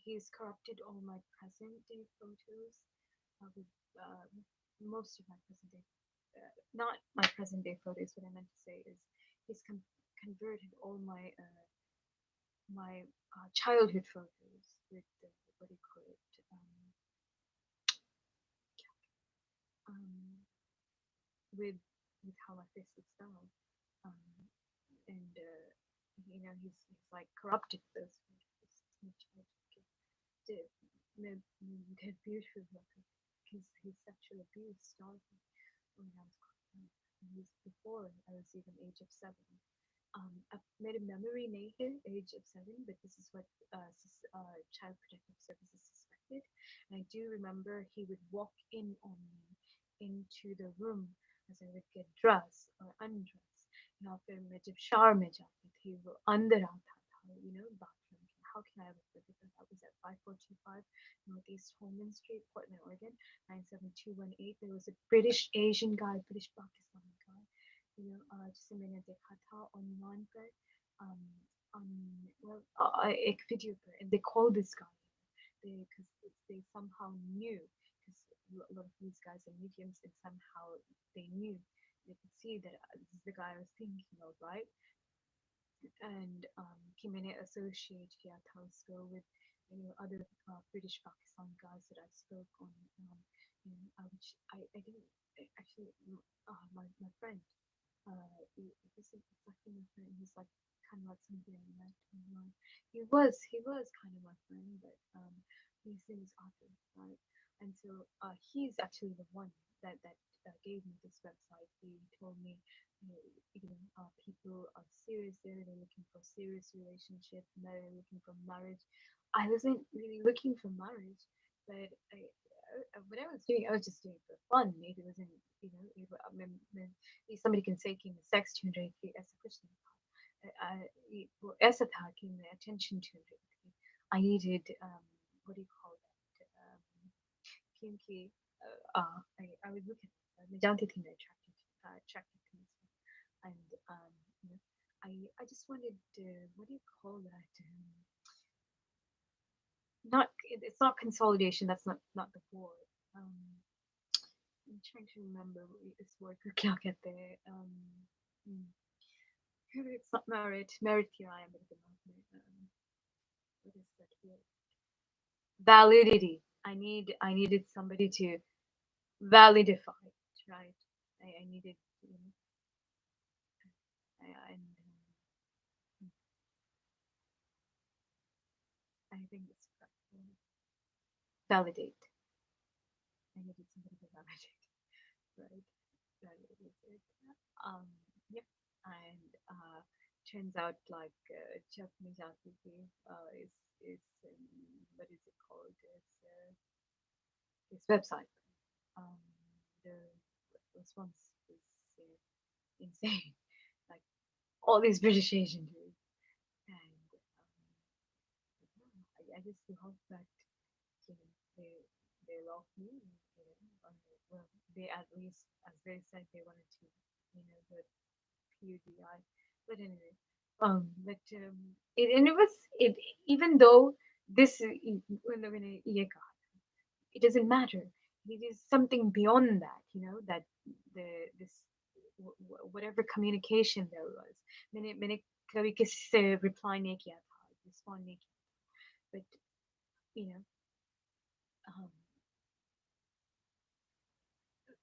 he's corrupted all my present day photos with most of my present day, not my present day photos. What I meant to say is he's converted all my childhood photos with what do you call it? Um, with how my face looks now, um, and he's like corrupted those photos. They're beautiful. His sexual abuse started when I was before I was even age of 7. I've made a memory later, age of 7, but this is what Child Protective Services suspected. And I do remember he would walk in on me into the room as I would get dressed or undressed. या फिर मैं जब shower में जाती थी वो अंदर आता था, bathroom. How can I ever forget that? That was at 5425 Northeast Holman Street, Portland, Oregon, 97218. There was a British Asian guy, British Pakistani guy, जिसे मैंने देखा था online पर, एक video पर, and they called this guy because they somehow knew, because a lot of these guys are mediums, and somehow they knew, they could see that this is the guy I was thinking of, right? And कि मैंने associate किया था उसको with other British Pakistan guys that I spoke on, which I didn't actually, my friend, this is exactly my friend. He's like kind of like somebody I met online. He was kind of my friend, but his name is Akhtar, right? And so he's actually the one that gave me this website. He told me, people are serious there. They're looking for serious relationship. They're looking for marriage. I wasn't really looking for marriage, but what I was doing, I was just doing it for fun. It wasn't, somebody can say कि मैं sex ढूंढ रही थी, ऐसा कुछ नहीं था. वो ऐसा था कि मैं attention ढूंढ रही थी. I needed, what do you call that? क्योंकि I would look at, मैं जानती थी मैं attracted to myself. and you know, I just wanted what do you call that? Not it's not consolidation. That's not the word. I'm trying to remember this word. क्या कहते हैं? Hmm, it's not merit. Merit here I am मेरे दिमाग में. What is that word? Validity. I needed somebody to validify it, right? I needed, you know, and I think it's validate. I needed somebody to validate, right? Validate it. Um, yeah, and turns out like Japanese RPG is what is it called? This website. Um, the response is insane. Like all these British Asian dudes, and I just hope that you know they love me. You know, well, they at least as they said they wanted to, you know, the PUDI. But anyway, but it was it even though this when it doesn't matter. It is something beyond that, you know, that the this whatever communication there was. मैंने कभी किसी से reply नहीं किया था, respond नहीं किया, but you know, um,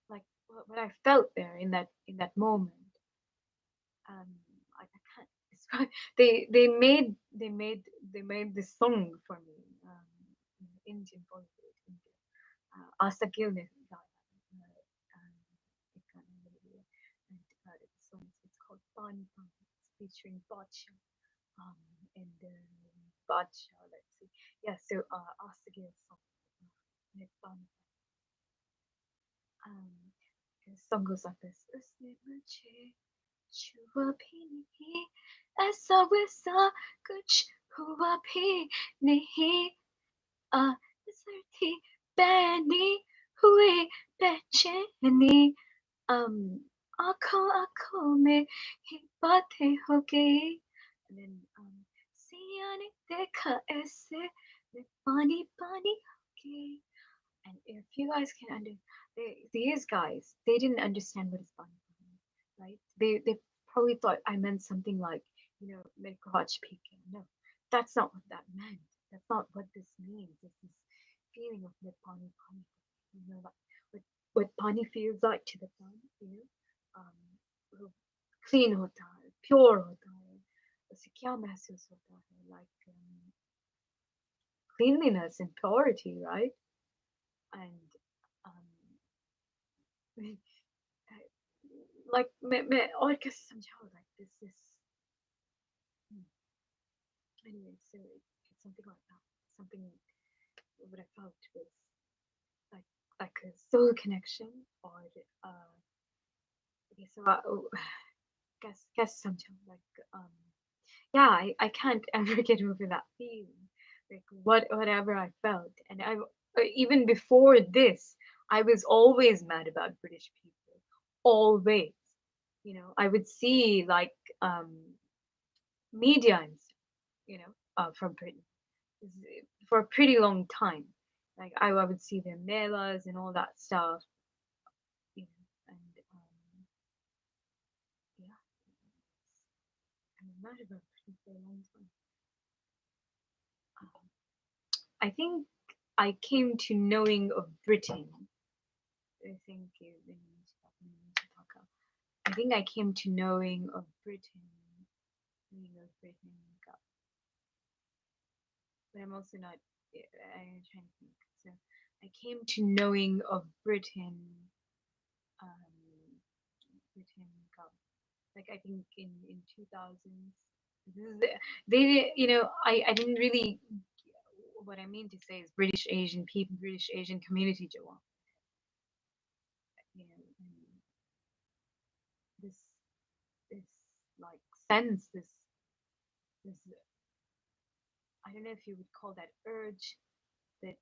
like what I felt there in that moment, um, I can't describe. They made this song for me, Indian Bollywood, India. Asakil ne गाया, एक गाना मेरे लिए, and the song it's called Pani Pani. It's featuring Bacha, and Bacha. Let's see, yeah. So Asakil song, Pani. The song goes like this. उसने मुझे छुआ भी नहीं, ऐसा वैसा कुछ हुआ भी नहीं, नजर थी पहनी हुई बेचैनी, um, आँखों आँखों में ही बातें हो गई, and then सिया ने देखा ऐसे मैं पानी पानी हो गई. And if you guys can these guys, they didn't understand what is bani bani, right? They probably thought I meant something like, you know, make crotch peeking. No, that's not what that meant. That's not what this means. It's this feeling of the pani pani, you know, like what pani feels like to the pan, you know, वो clean होता है, pure होता है, उसे क्या महसूस होता है, like cleanliness and purity, right? And um, like मैं और कैसे समझाऊँ like this hmm. Anyway, so it's something like that, something what I felt was like like a soul connection or okay, so guess sometimes like yeah, I can't ever get over that feeling, like whatever I felt, and I even before this I was always mad about British people, always, you know, I would see like media and stuff, you know, from Britain for a pretty long time. Like I would see their melas and all that stuff, you know, and yeah, I'm mad about Britain for a long time. Um, I think I came to knowing of Britain. I think I think I came to knowing of Britain, but I'm also not. I'm trying to think. So I came to knowing of Britain, um, Britain, like I think in 2000s. They, you know, I didn't really. What I mean to say is British Asian people, British Asian community, Jawan. You know, this this like sense, this I don't know if you would call that urge, that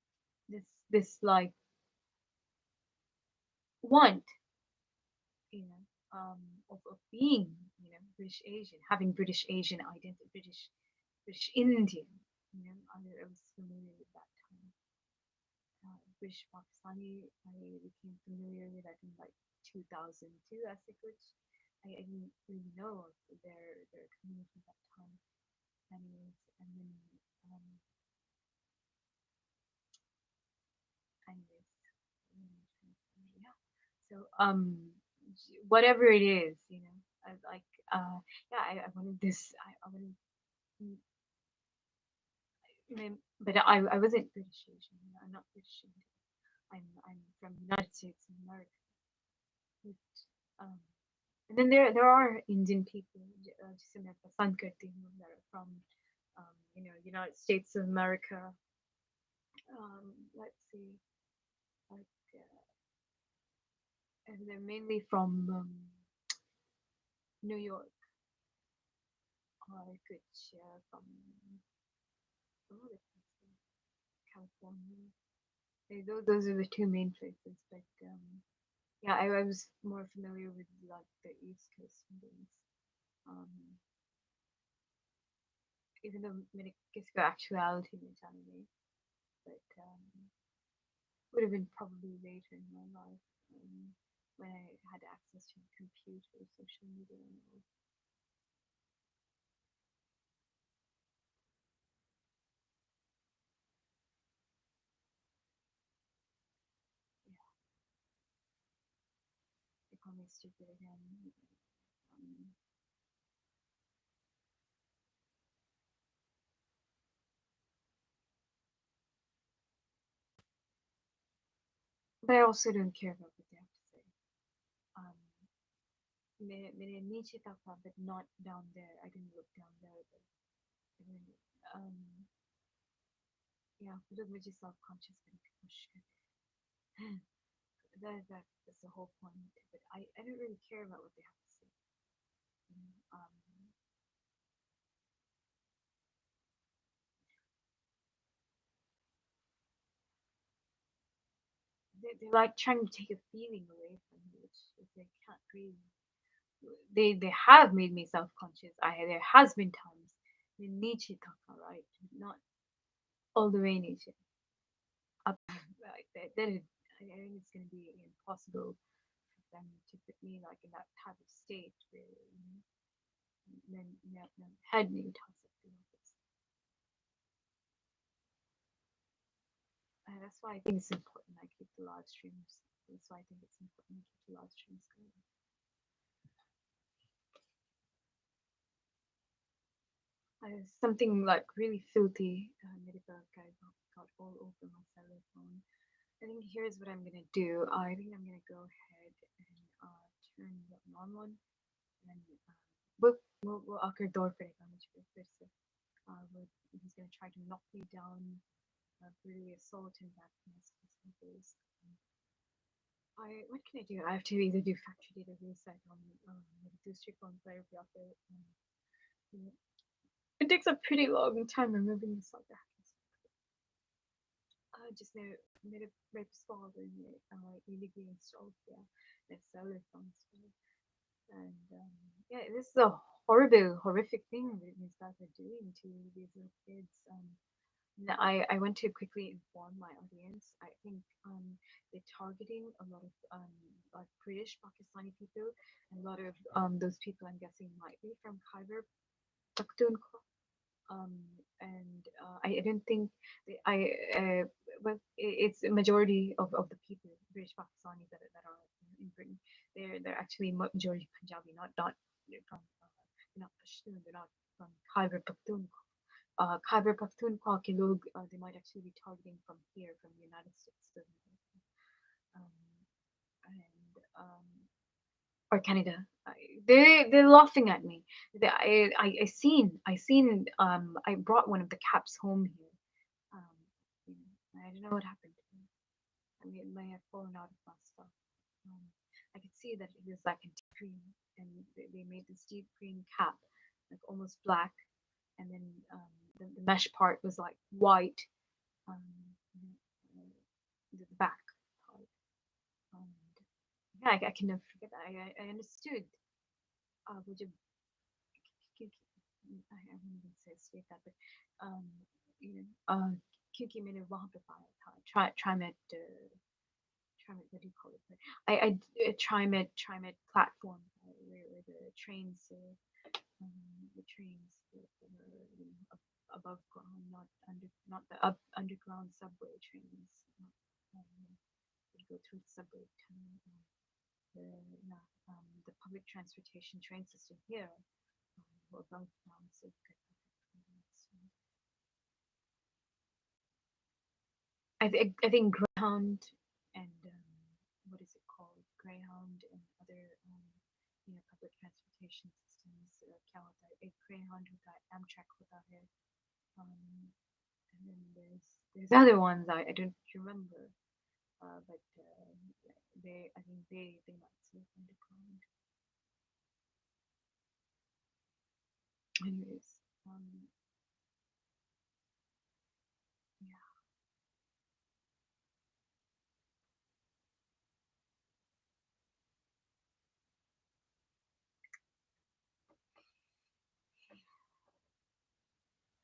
this like want, you know, of being British Asian, having British Asian identity, British Indian. I was familiar with that time. British Pakistani, I became familiar with that in like 2002 as a coach. I didn't really know of their community at that time. Anyways, and then um, anyways, yeah. So whatever it is, I like yeah, I wanted this. I wanted, mm, but I wasn't British Asian. I'm not British Indian. I'm from United States of America. But, um, and then there are Indian people, जिसे मैं पसंद करती हूँ, that are from United States of America. Let's see, like, and they're mainly from New York, or which from some other places, California. Those are the two main places, but yeah, I was more familiar with like the East Coast Indians. Um, even though मैंने किसका actuality में जाना नहीं, but would have been probably later in my life, when I had access to a computer, social media, and all. Yeah, they call me stupid again. Um, but I also don't care about what they have to say. Um, मैंने नीचे तक था, but not down there. I didn't look down there, but I didn't, yeah, लोग मुझे self-conscious करने की कोशिश करते हैं. That's the whole point. But I don't really care about what they have to say. You know, they're like trying to take a feeling away from me, which they can't really. They have made me self-conscious. There has been times in Nietzsche talk, right, not all the way Nietzsche. Up, like I think it's going to be impossible for them to put me like in that type of state where then head new types of things. That's why I think it's important I keep the live streams. That's why I think it's important I keep the live streams going. Something like really filthy Medibug guy got all over my cellular phone. I think here's what I'm gonna do. I think I'm gonna go ahead and turn the on one, and we'll Akhtar door करेगा मुझे फिर से. He's gonna try to knock me down, really assault and back my skills. What can I do? I have to either do factory data reset on the Darshakon player after. It takes a pretty long time removing the slug hackers. Just now, made a Rapist father illegally installed their cellular phones. And yeah, this is a horrific thing that these guys are doing to these little kids. I want to quickly inform my audience. I think they're targeting a lot of like British Pakistani people, and a lot of those people I'm guessing might be from Khyber Pakhtunkhwa. Um, and I didn't think well, it's a majority of the people, British Pakistanis that are in Britain. They're actually majority Punjabi, not from they're not Pashtun, they're not from Khyber Pakhtunkhwa. Khyber Pakhtunkhwa ke log, they might actually be targeting from here, from the United States, um, and or Canada. They're laughing at me. I seen I brought one of the caps home here. Um, I don't know what happened to me. I mean, it may have fallen out of my stuff. Um, I could see that it was like a deep green, and they made this deep green cap, like almost black, and then the mesh part was like white. Um, the back part. And yeah, I can never forget that. I understood. मुझे I won't even say state that, but um, you know, क्योंकि मैंने वहाँ पे पाया था TriMet TriMet, what do you call it? TriMet platform where the trains the trains that were, above ground, not not the underground subway trains. That go through the subway tunnel. The yeah, the public transportation train system here were above ground, so you could. I think Greyhound and what is it called? Greyhound and other public transportation systems. क्या होता है? एक Greyhound होता है, Amtrak होता है. And then there's other ones I don't remember, but I think they might slip underground. Anyways, yeah.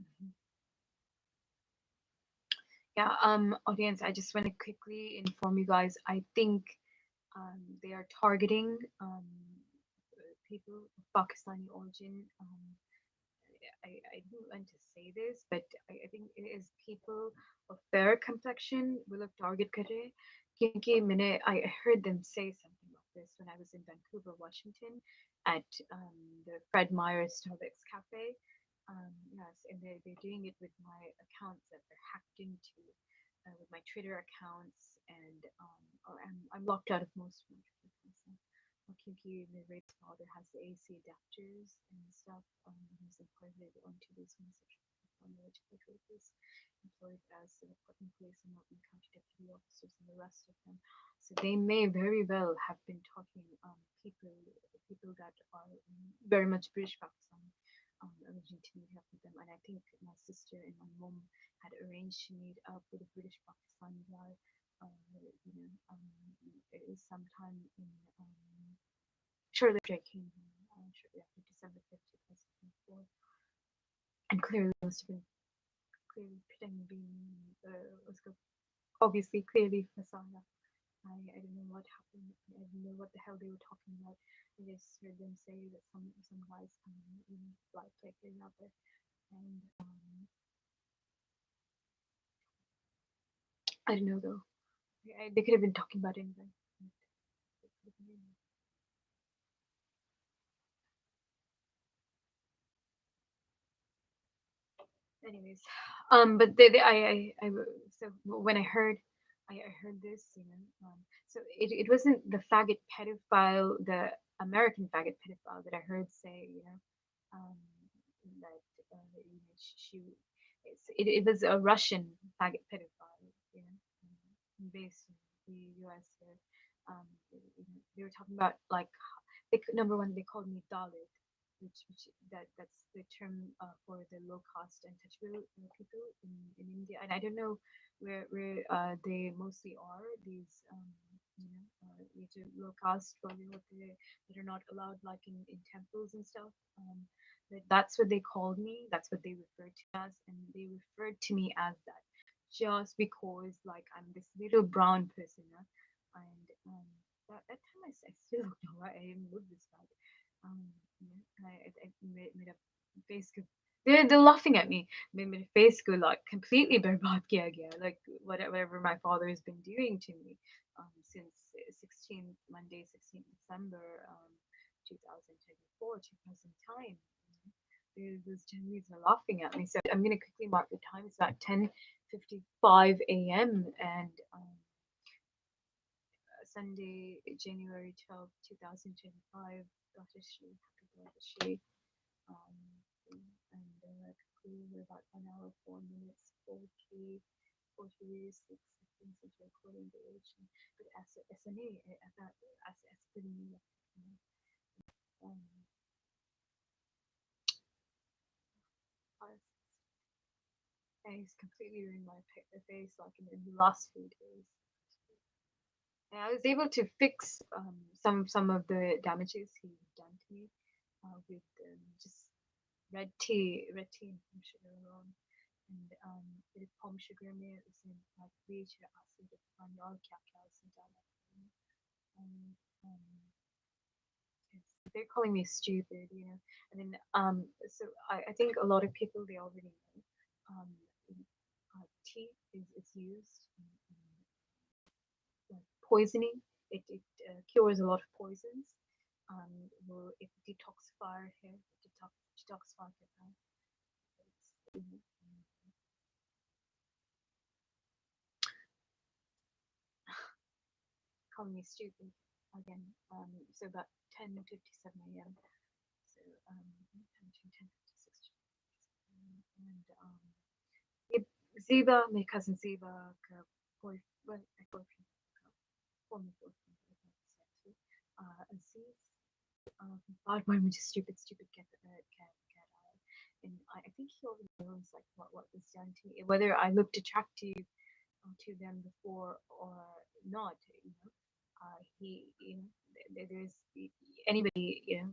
Mhm. Yeah, audience, I just want to quickly inform you guys. I think they are targeting people of Pakistani origin. I didn't want to say this, but I think it is people of fair complexion will look target kar rahe. क्योंकि I heard them say something like this when I was in Vancouver, Washington, at the Fred Meyer's Starbucks Cafe. Yes, and they're doing it with my accounts that they're hacked into, with my Twitter accounts, and I'm locked out of most of my Twitter accounts. Kyunki my Rate's father has the AC adapters and stuff. He's imported onto these message on the Rapist employed as the Putnam Police and Northern County Deputy officers and the rest of them. So they may very well have been talking people that are very much British Pakistan, arranging to meet up with them. And I think my sister and my mom had arranged to meet up with a British Pakistani guy. It was sometime in shortly after I came home, shortly after December 5th, 2024. And clearly must have been clearly pretending being let's go obviously clearly Messiah. I don't know what happened. I don't know what the hell they were talking about. I just heard them say that some guys flight taking out there, and I don't know though. They could have been talking about anything. Anyways, but I so when I heard this, so it wasn't the faggot pedophile, the American faggot pedophile that I heard say, that she it was a Russian faggot pedophile, based in the U.S. Here. They were talking about like number one, they called me Dalit, which that's the term for the low caste and untouchable people in India, and I don't know where they mostly are these these are low caste probably what that are not allowed like in temples and stuff. That's what they called me. That's what they referred to me as, and they referred to me as that just because like I'm this little brown person, and that time I still don't know why I even look this bad. I made a face go. They're laughing at me. Made a face go like completely berbat kiya gaya. Like whatever my father has been doing to me since 16th Monday 16th December 2024 2000 time. Those Chinese are laughing at me. So I'm gonna quickly mark the time. It's about 10:55 a.m. and Sunday, January 12th, 2025. Happy Dashi. Um, and we're about 1 hour, 4 minutes, 46 seconds into recording duration. But as SNA, as pretty um, and he's completely ruined my face like in the last few days. And I was able to fix some of the damages he's done to me with just red tea and palm sugar alone. And with palm sugar में उसने like bleach acid और क्या क्या उसने डाला. And they're calling me stupid, you know. And then so I think a lot of people they already know um, tea is used in like poisoning. It cures a lot of poisons. Will it detoxify hair, detoxify your hair. Calling me stupid again. So about 10:57 a.m. So 10:56. And Ziva, my cousin Ziva, boyfriend, former boyfriend, Aziz, God, why am I just stupid, cat eye? And I think he already knows like what was done to me, whether I looked attractive to them before or not. You know, he, you know, there's anybody, you know,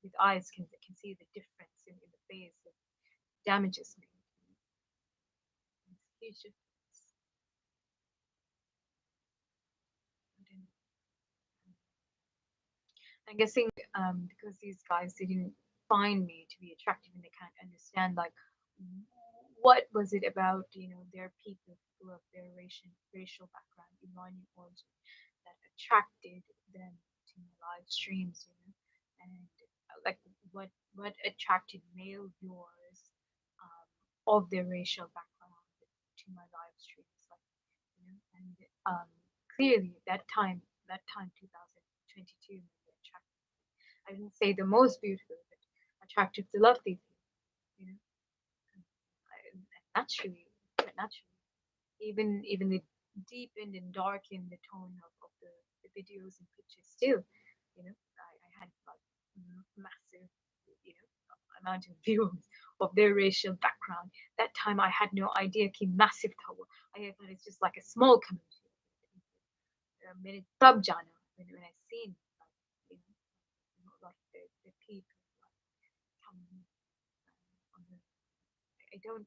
with eyes can see the difference in the face of damages made. It's a huge difference. I'm guessing because these guys they didn't find me to be attractive and they can't understand like what was it about their people of their racial background, Iranian origin, that attracted them to my live streams, and like what attracted male viewers of their racial background to my live streams, like and clearly that time 2022 made me attractive. I didn't say the most beautiful, but attractive to lovely people, you know. Naturally, naturally, even the deepened and darkened the tone of the videos and pictures. Still, I had like massive, amount of views of their racial background. That time I had no idea कि massive था वो. I thought it's just like a small community. मैंने तब जाना when I seen like, like the people like coming on the, I don't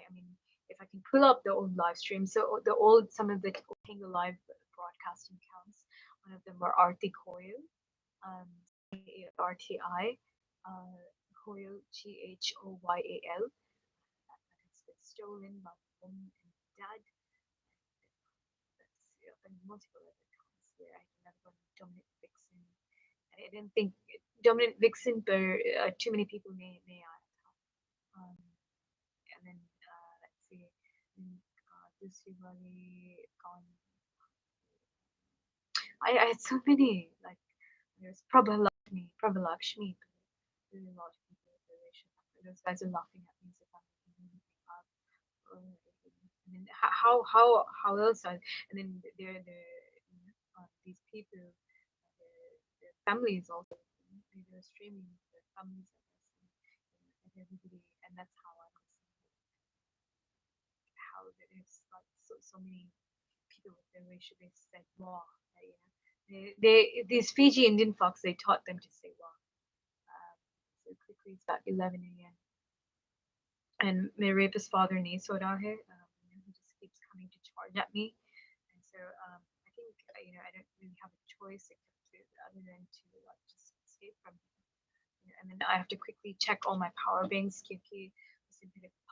I mean, if I can pull up the old live streams, so some of the Tango live broadcasting accounts, one of them were Arti Hoyle, RTI, Hoyle, Ghoyal. It's been stolen by mom and dad. And multiple other accounts where I had another one, Dominant Vixen. And I didn't think Dominant Vixen, but too many people may I. And then let's see, this really gone. I had so many like there's Prabhalakshmi, really a lot of people with relation. Those guys are laughing at me if I'm making anything up. And then how else are and then these people their families also they're streaming their families I guess and everybody and that's how I was how there's like so many people with their racial base said wow these Fiji Indian folks they taught them to say wow so quickly it's about 11 a.m. and my rapist father needs so he just keeps coming to charge at me and so I think I don't really have a choice except other than to like just escape from him and then I have to quickly check all my power banks क्योंकि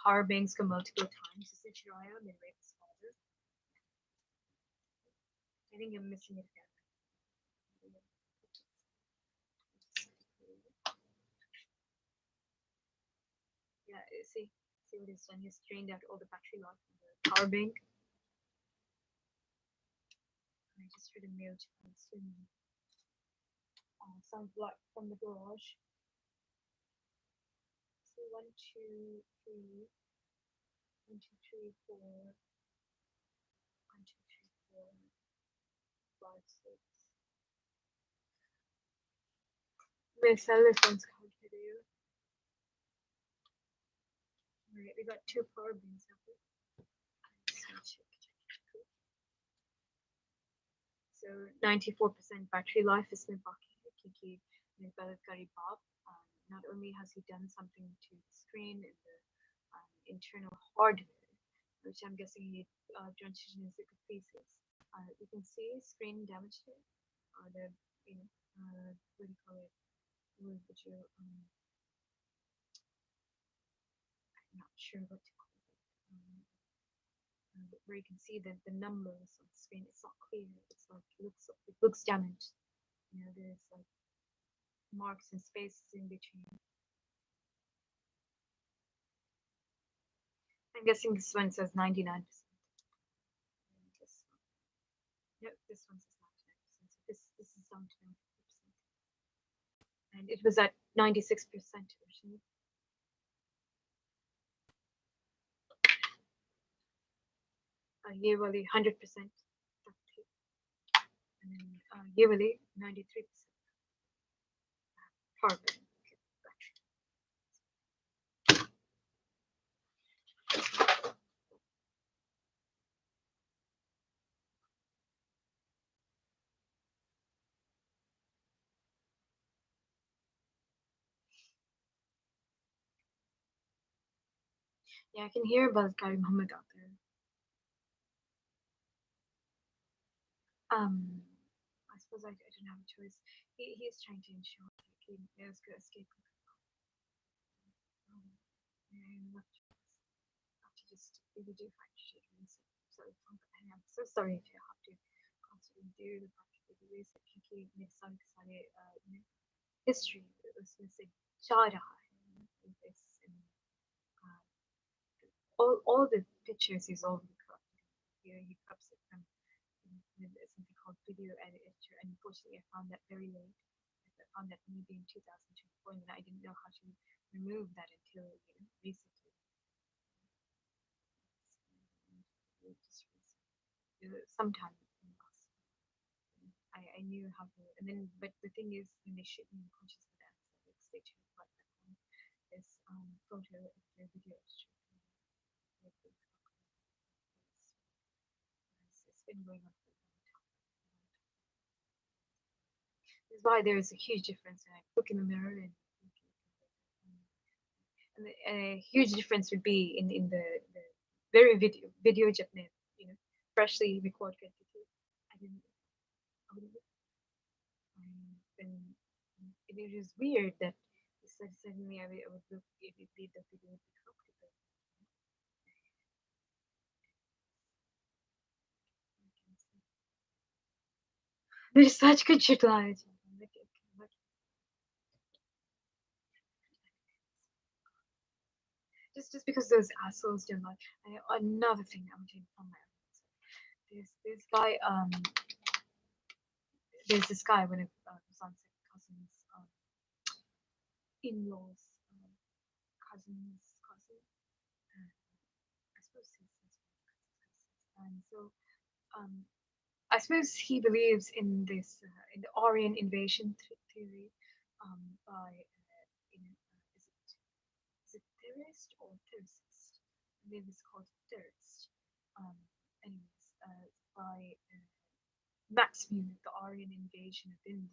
power banks को multiple times इससे चुराया मेरे rapist father. I think I'm missing it again. Yeah, see what he's done. He's drained out all the battery life from the power bank. And I just read a mail to him soon. Sounds like from the garage. So 1, 2, 3, 1, 2, 3, 4, 1, 2, 3, 4, 5, 6. My cell phone's called video. Alright, we got 2 power banks up here. So 94% battery life is में बाकी है क्योंकि मेरे पास करीब not only has he done something to the screen and the internal hardware, which I'm guessing he transitioned into pieces. You can see screen damage here. The what do you call it? Would you I'm not sure what to call it. Where you can see the numbers on the screen. It's not clear. It's like it looks damaged. There's like marks and spaces in between. I'm guessing this one says 99%. No, this one says 99%. So this is down to 90%. And it was at 96% originally. Yearly 100%. And then yearly 93%. Carbon. Yeah, I can hear Balkari Muhammad out there. I suppose I didn't have a choice. He's trying to ensure that he knows good escape. I have to just really do fact checking. So I'm so sorry to have to constantly do the fact checking research क्योंकि मेरे सारे सारे history उसमें से जा रहा है this uh, all the pictures is all corrupted. He corrupts it from with something called video editor. And unfortunately, I found that very late. I found that maybe in 2024, and I didn't know how to remove that until recently. Sometime in the last. I knew how to, and then but the thing is, when they ship me conscious of that, they took like this photo of the video extract. It's been going on for a long time. This is why there is a huge difference when I look in the mirror and a huge difference would be in the very video Japanese, freshly recorded. I didn't. And it is weird that suddenly I would look if it be the video would be comfortable. There's such good shit lies. Just because those assholes don't like. Another thing I'm doing from my own. This guy there's this guy one of Sam's cousins in-laws cousin I suppose he's and so I suppose he believes in this in the Aryan invasion theory by is it theorist or theorist? I believe it's called theorist. Anyways, by Max Muir, the Aryan invasion of India,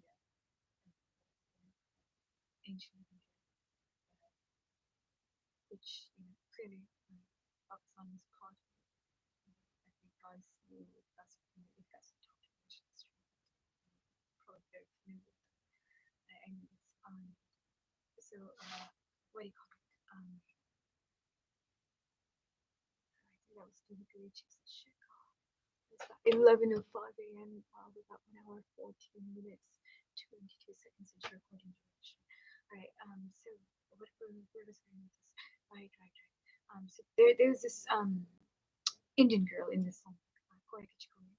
ancient India, which clearly Pakistan is part of. I think guys know that's if that's a topic which is probably very familiar with that. Anyways, so what do you call it? I think that was Delivery Chips and shit. It's about 11:05 a.m. With about 1 hour 14 minutes 22 seconds into recording duration. Right. So where was I with this? Right. So there's this Indian girl in this song. Koi Kichkori.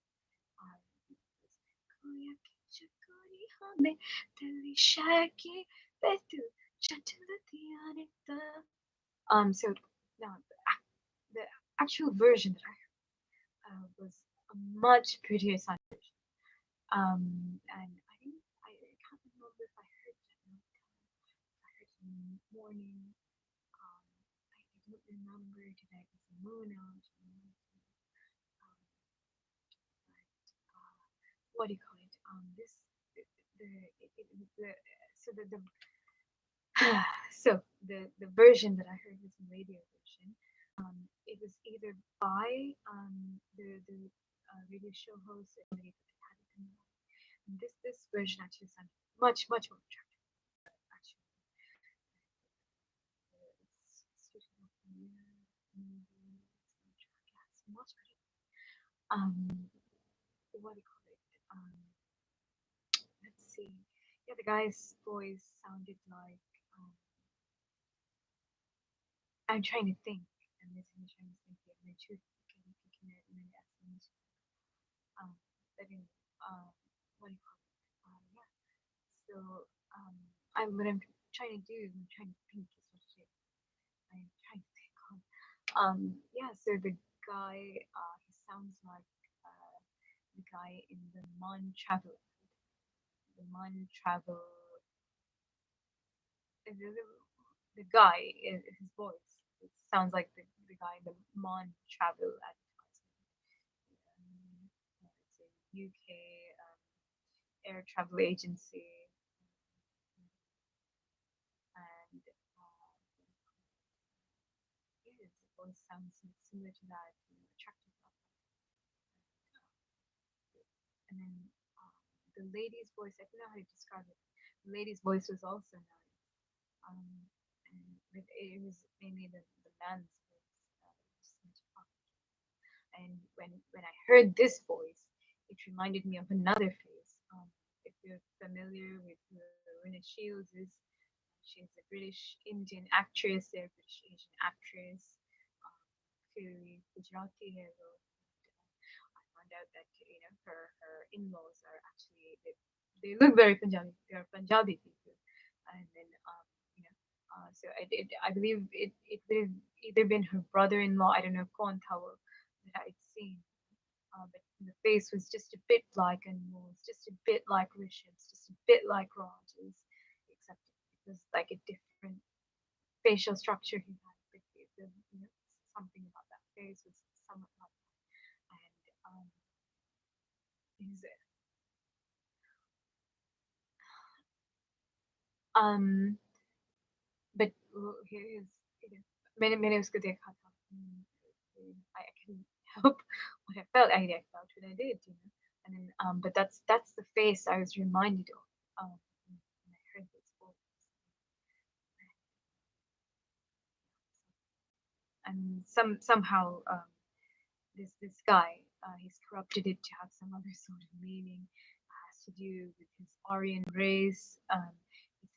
Koya Kichkori hame teli shaki betu chatilatiyanita. So now the actual version that I heard was a much prettier sound version. And I can't remember if I heard it at night time, if I heard it in the morning. I don't remember today because the moon out. What do you call it? This the so the So the version that I heard was the radio version. It was either by the radio show host or somebody that had it in mind. And this version actually sounded much more attractive. Actually, it's suited up in movie soundtrack. Yeah, it's much better. What do you call it? Let's see. Yeah, the guy's voice sounded like um, I'm trying to think. I'm listening, trying to think. Yeah, my truth can essence. Um, but in what do you call it? Yeah. So what I'm trying to do is I'm trying to think is what it is. I'm trying to think on. Yeah. So the guy, he sounds like the guy in the Mon Travel. The Mon Travel. The guy, his voice. It sounds like the guy in the Mon Travel advertisement. It's a UK air travel agency, and yeah, his voice sounds similar to that, attractive. And then the lady's voice, I don't know how to describe it. The lady's voice was also nice. Um, but it was mainly the man's voice. Just much fun. And when I heard this voice, it reminded me of another face. If you're familiar with who Rina Shields is, she's a British Indian actress, a British Asian actress, um, clearly Gujarati hero. I found out that her in-laws are actually they look very Punjabi. They are Punjabi people, and then so I believe it would have either been her brother-in-law. I don't know, Kaun tha wo, that I'd seen, but the face was just a bit like Anmol's, just a bit like Rishab's, just a bit like Raj's, except it was like a different facial structure he had. But something about that face was somewhat like that. And his um, but his मैंने उसको देखा था. I couldn't help what I felt. I felt what I did, And then, but that's the face I was reminded of when I heard this voice. And somehow this guy he's corrupted it to have some other sort of meaning. Has to do with his Aryan race.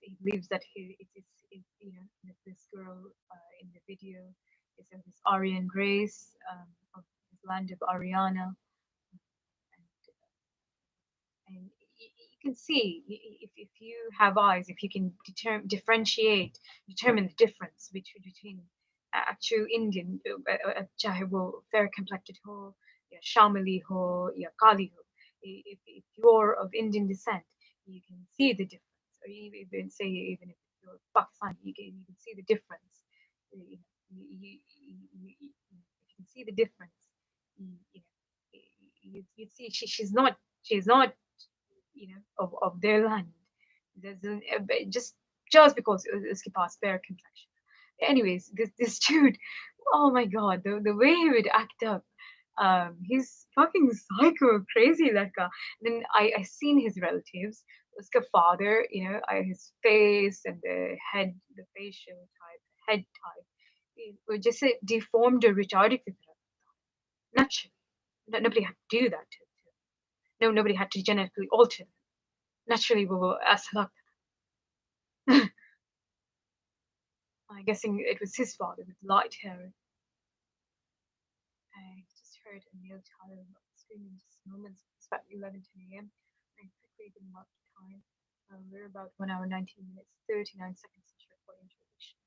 He believes that this girl in the video is of his Aryan race, of his land of Ariana, and you can see if you have eyes, if you can determine the difference between actual Indian, चाहे वो fair complected हो या Shamali हो या Kali ho, if you're of Indian descent, you can see the difference, or even say even if you're Pakistani, you can see the difference. If you can see the difference, you know, you see she's not of their land. There's just because उसके पास fair complexion. Anyways, this dude, oh my god, the way he would act up, he's fucking psycho, crazy that guy. Then I seen his relatives. Uska father, his face and the head, the facial type, head type, it was just a deformed or retarded. Naturally, nobody had to do that. No, nobody had to genetically alter them. Naturally we were as luck. I'm guessing it was his father with light hair. I just heard a male child screaming just moments. It's about 11:10 a.m. I quickly didn't mark the time. We're about 1 hour 19 minutes 39 seconds into recording duration.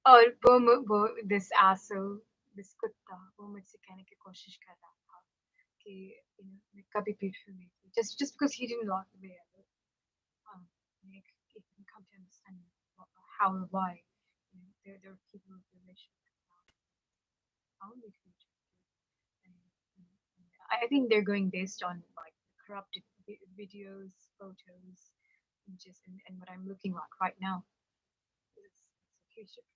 और वो this asshole, this कुत्ता वो मुझसे कहने की कोशिश कर रहा था कि मैं कभी beautiful नहीं थी, just because he didn't like the way I look. Like, he can come to understand how or why there are people with relationships found it beautiful. And, I think they're going based on like corrupted videos, photos, images, and what I'm looking like right now. It's a huge difference.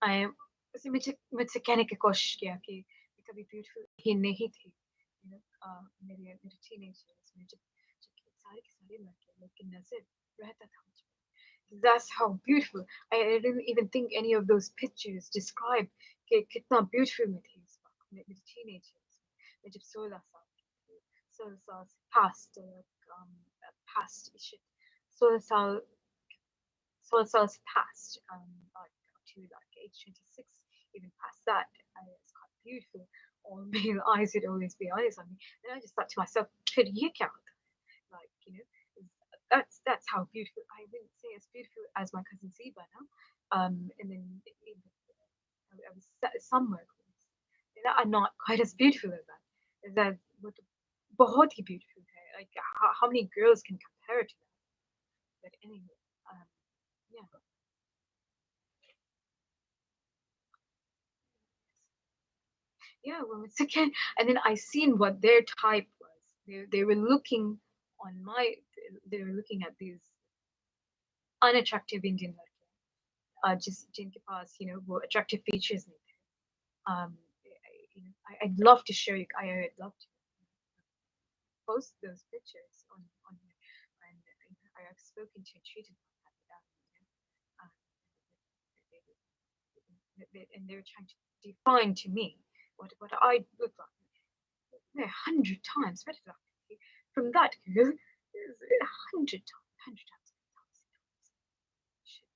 I उसे मुझे मुझसे कहने की कोशिश किया कि मैं कभी ब्यूटीफुल ही नहीं थी, मेरे मेरे टीनेज ईयर्स में जब सारे के सारे लड़के लोग की नजर रहता था मुझ पे. That's how beautiful. I didn't even think any of those pictures describe कि कितना beautiful मैं थी उस वक्त मेरे टीनेज ईयर्स में जब 16 साल की थी. 16 साल past past shit 16 साल 12 passed, like up to like age 26, even past that, it's quite beautiful. All male eyes would always be honest on me. And I just thought to myself, could you count? Like, that's how beautiful. I wouldn't say as beautiful as my cousin Zeba now. And then I was somewhere close. That are not quite as beautiful as that. That what बहुत ही beautiful है. Like how many girls can compare to that? But anyway, yeah. Yeah, well, it's again, and then I seen what their type was. They were looking on my, they were looking at these unattractive Indian लड़के, just जिनके पास वो attractive features नहीं थे. I'd love to show you. I'd love to post those pictures on here, and I have spoken to and treated like that. Uh, and they're trying to define to me what I look like. 100 times better than from that girl is 100 times, 100 times. Shit.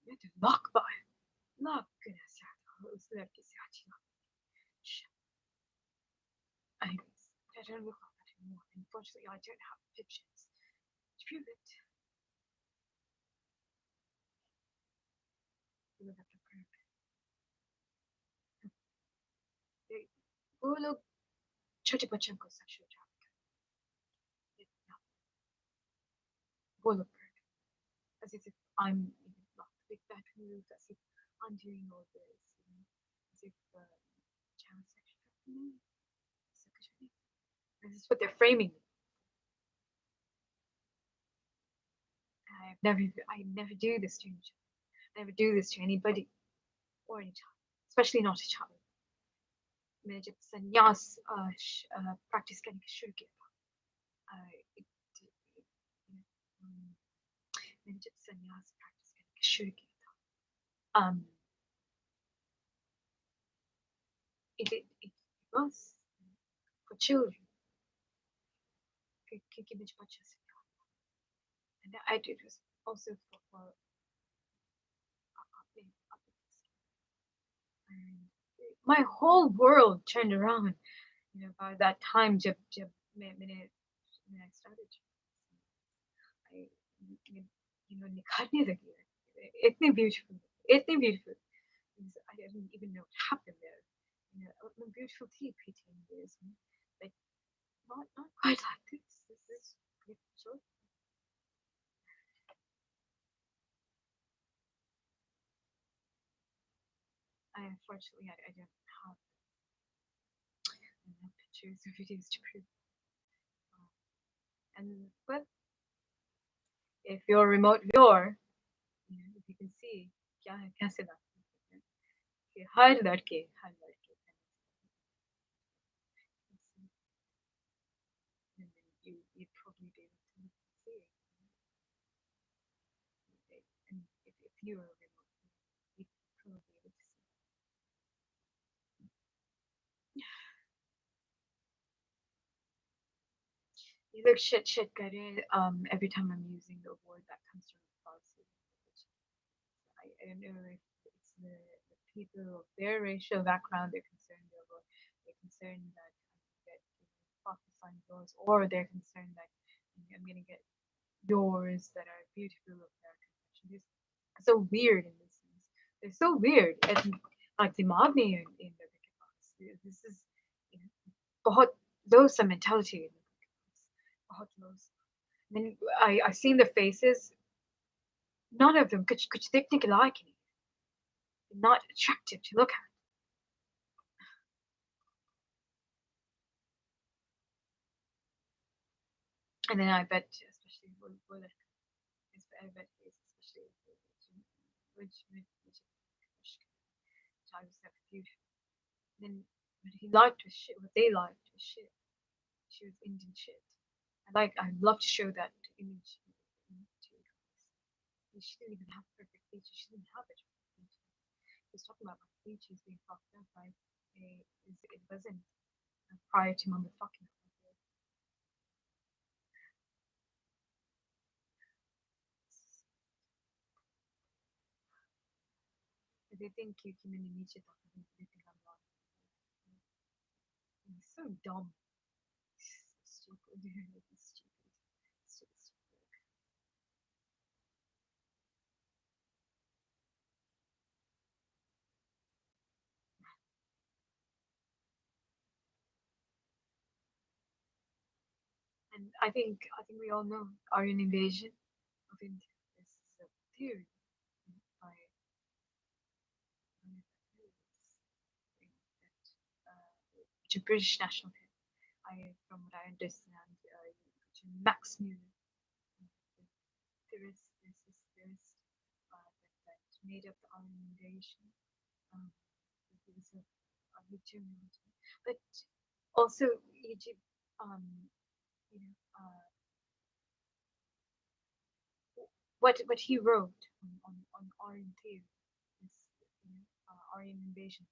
You have to lock by. Lock goodness. Shit. Anyways, I don't look like that anymore. Unfortunately, I don't have pictures to prove it. You will have to prove it. वो लोग छोटे बच्चों को sexual traffic वो लोग as if I'm like the big bad move, as if I'm doing all this, as if child sexual trafficking. This is what they're framing me. I never do this to anyone. I never do this to anybody or any child, especially not a child. मैंने जब संन्यास practice करने का शुरू किया था, मैंने जब संन्यास practice करने का शुरू किया था, it was for children. क्योंकि मुझे बच्चा से प्यार था. And I did was also for my whole world turned around, by that time जब when I started, I निखारने लगी. इतनी beautiful. I didn't even know what happened there. Beautiful tea preteen years, but not quite like this. This is beautiful. Unfortunately, I don't have pictures or videos to prove. And but if you're a remote viewer, if you can see क्या है कैसे लगता है कि हर लड़के you'd probably be able to see it. And if you were a remote viewer, you'd probably be able to see it. You look shit every time I'm using the word that comes from the policy. I don't know if it's the people of their racial background they're concerned of, or they're concerned that I get find yours, or they're concerned that I'm going to get yours that are beautiful of their confession. It's so weird in this sense. They're so weird. And like the Magni in the Wicked. This is, you know, बहुत low some mentality in the Wicked. बहुत low. I mean, I've seen their faces. None of them कुछ देखने के लायक ही नहीं. Not attractive to look at. And then I bet, especially with I bet especially which I was that beautiful. Then what he liked was shit. What they liked was shit. She was Indian shit. I'd love to show that image to you guys. She didn't even have perfect features. She didn't have it. He was talking about my features being fucked up. It wasn't prior to motherfucking. They think you can नीचे तक they think I'm wrong. It's so dumb. So stupid. It's stupid. Stupid. And I think we all know Aryan invasion of India. This is a theory by which a British national from what I understand, Max Muller, theorist, there's this theorist that made up the Aryan invasion. Um, he was a Egyptian, but also Egypt, you know, what he wrote on Aryan theory, this Aryan invasion.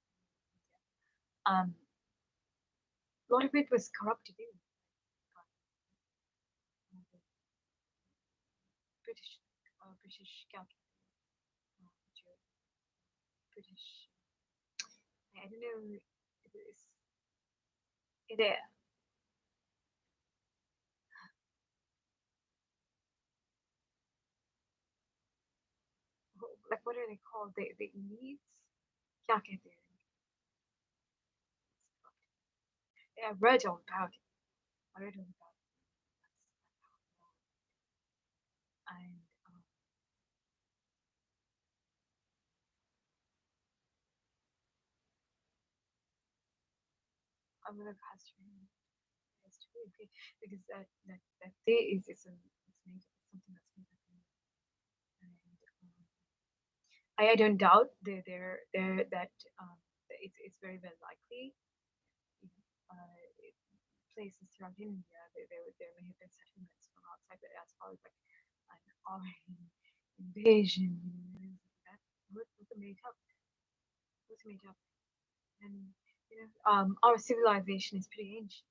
A lot of it was corrupted in British British calculator, British. I don't know. It like what are they called? The elites. क्या कहते हैं? I read all about it. I read all about it. And I'm gonna cast her in. It's really okay because that day is it's made something that's made up. And I don't doubt that it's very well likely places throughout India there may have been settlements from outside, but as far as like an army invasion, that was made up. Was made up, and our civilization is pretty ancient.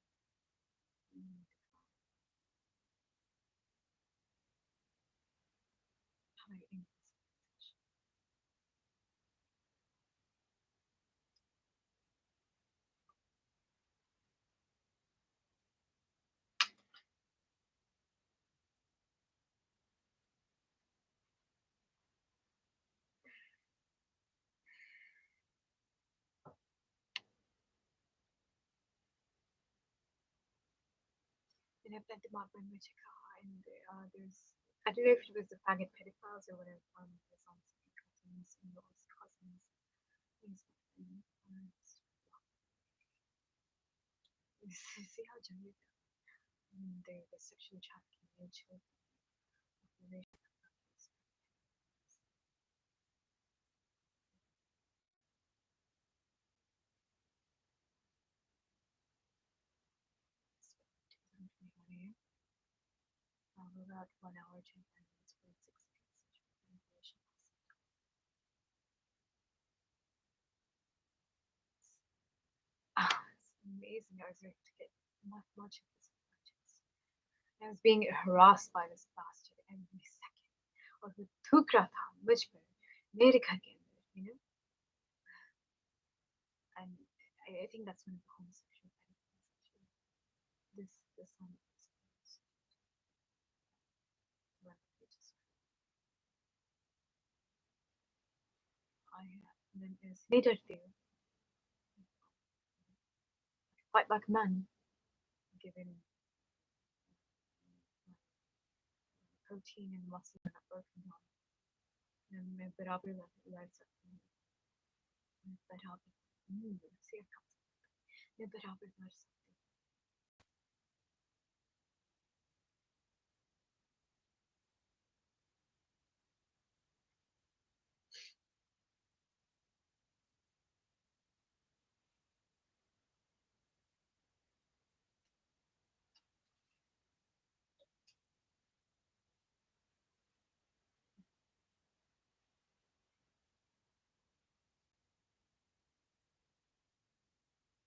And I've done department which and there's I don't know if it was the faggot pedophiles or whatever. There's also cousins, in-laws, cousins, things like that. See how Jamaica the sexual trafficking in children. About 1 hour, 10 minutes, 46 seconds. It's amazing. I was able to get much of this purchase. I was being harassed by this bastard every second. और वो थूक रहा था मुझ पर मेरे घर के अंदर, and I think that's one of the homosexual pedophiles. This the sun is when it is I then is needed to fight like a man, given protein and muscle are not broken down. And मैं बराबर लड़ सकती हूँ, मैं बराबर से मैं बराबर लड़ सकती हूँ.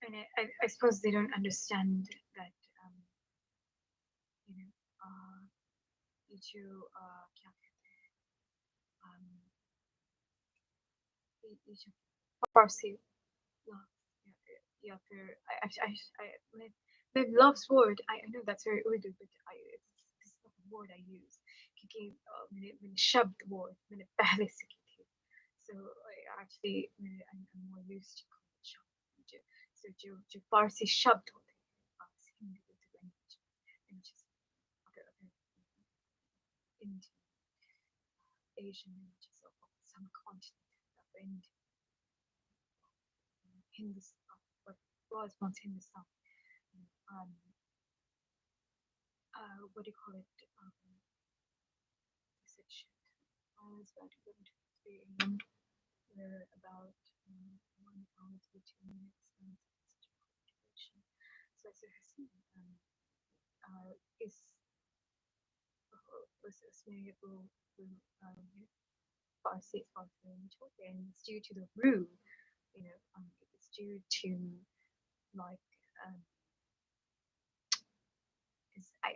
And I suppose they don't understand that you know ये जो क्या कहते हैं ये जो फारसी या फिर I love's word I know that's very Urdu but it's not the word I use क्योंकि मैंने शब्द word मैंने पहले सीखी थी so actually I'm more used to शब्द so जो फारसी शब्द होते हैं Hindi language and just other Indian Asian languages of some continent of India Hindustan what was once Hindustan um, what do you call it? I said shit. I was about to go into 3 a.m. We're about 1 hour 2 minutes and such a conversation. So as you have seen, is اسمه Farsi and it's due to the rule, it's due to like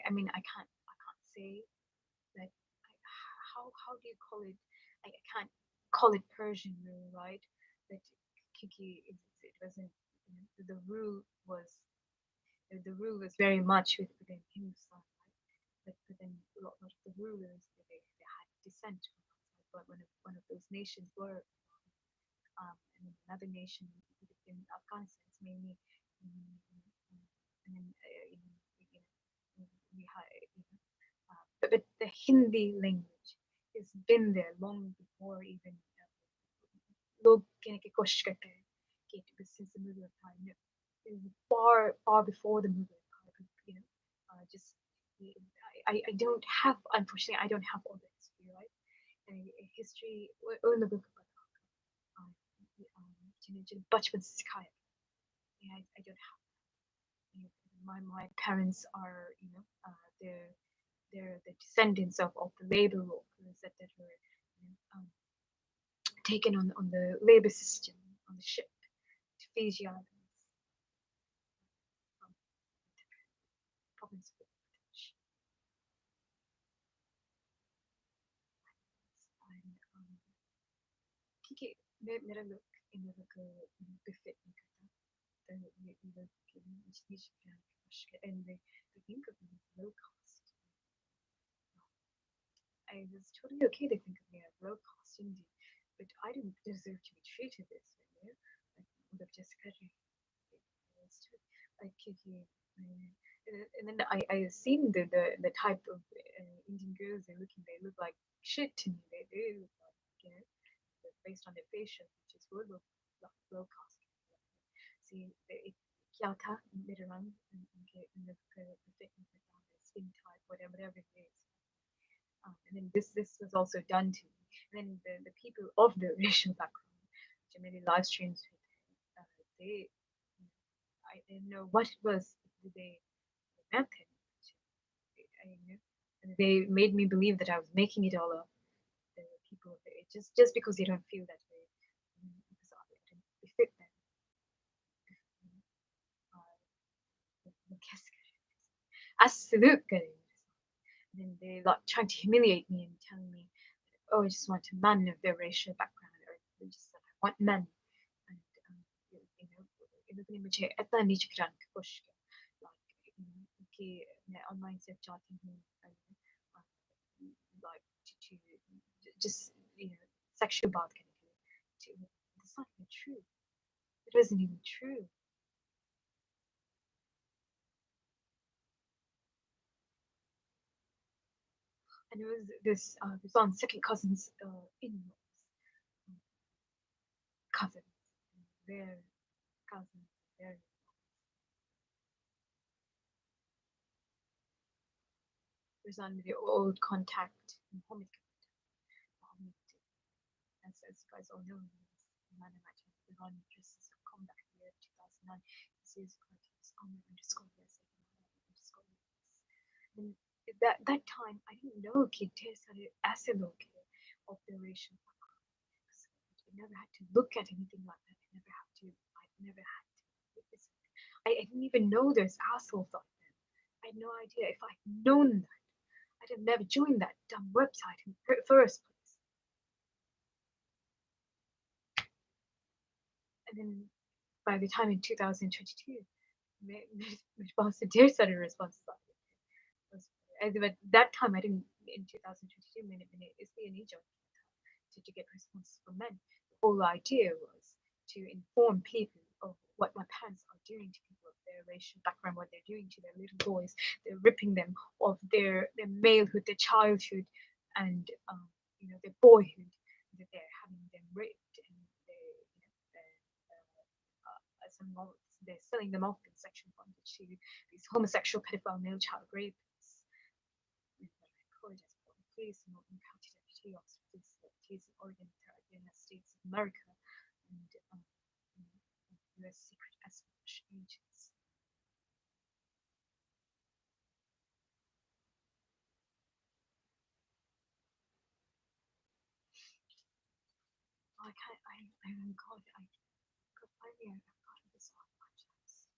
I mean I can't say that how do you call it? I can't call it Persian rule, right? But Kiki, it wasn't. The rule was very much within Hindustan, right? But then a lot of the rulers they had descent from outside. But one of those nations were, and another nation in Afghanistan, it's mainly, and then we had, but the Hindi language has been there long before even लोग कहने की कोशिश करते हैं कि since the Mughal time, far before the Mughal time, just I don't have unfortunately I don't have all the history right history उन लोगों को पता जिन्हें बचपन से सिखाया I don't have my parents are they're the descendants of the labor workers that were taken on the labor system on the ship to Fiji Islands from the province of British. And क्योंकि मेरा look इन लोगों को befit नहीं करता तो ये लोग and they think of me as low cost. I was totally okay to think of me as low cost Indian, but I didn't deserve to be treated this way. Like just like and then I seen the type of Indian girls they look like shit to me. They look like based on their facial features were low cost. See क्या था मेरा रंग उनके skin type whatever it is. And then this was also done to me. And then the people of the racial background, which are many live streams with, they, I didn't know what it was they meant it. And they made me believe that I was making it all up. The people, just because they don't feel that way, because I didn't fit them. Absolute good. And then they like trying to humiliate me and telling me, oh, I just want a man of their racial background, or just that I want men. And मुझे इतना नीचे गिराने की कोशिश किया, like कि मैं online सिर्फ चाहती हूँ like to just sexual बात करने के लिए. That's not even true. It wasn't even true. And it was this on second cousins in-laws, cousins, their cousins, their was on the old contact Mohammed, as you guys all know, man imagine Iran just come back here 2009. This is underscore yes underscore yes. And that time I didn't know कि ढेर सारे ऐसे लोग हैं of the racial background. I never had to look at anything like that. I never had to witness it. I didn't even know there's assholes like that. I had no idea. If I'd known that, I'd have never joined that dumb website in the first place. And then by the time in 2022, मेरे पास ढेर सारे responses आ गए. But that time I didn't, in 2022 मैंने इसलिए नहीं join to get responses from men. The whole idea was to inform people of what my parents are doing to people of their racial background, what they're doing to their little boys. They're ripping them of their malehood, their childhood, and their boyhood. That they're having them raped and they're selling them off in sexual bondage to these homosexual pedophile male child rapists. Please not County Deputy Officers, Deputies in Oregon, United States of America, and U.S. secret espionage agents. I can't. God. I could finally. I've gotten this off my chest.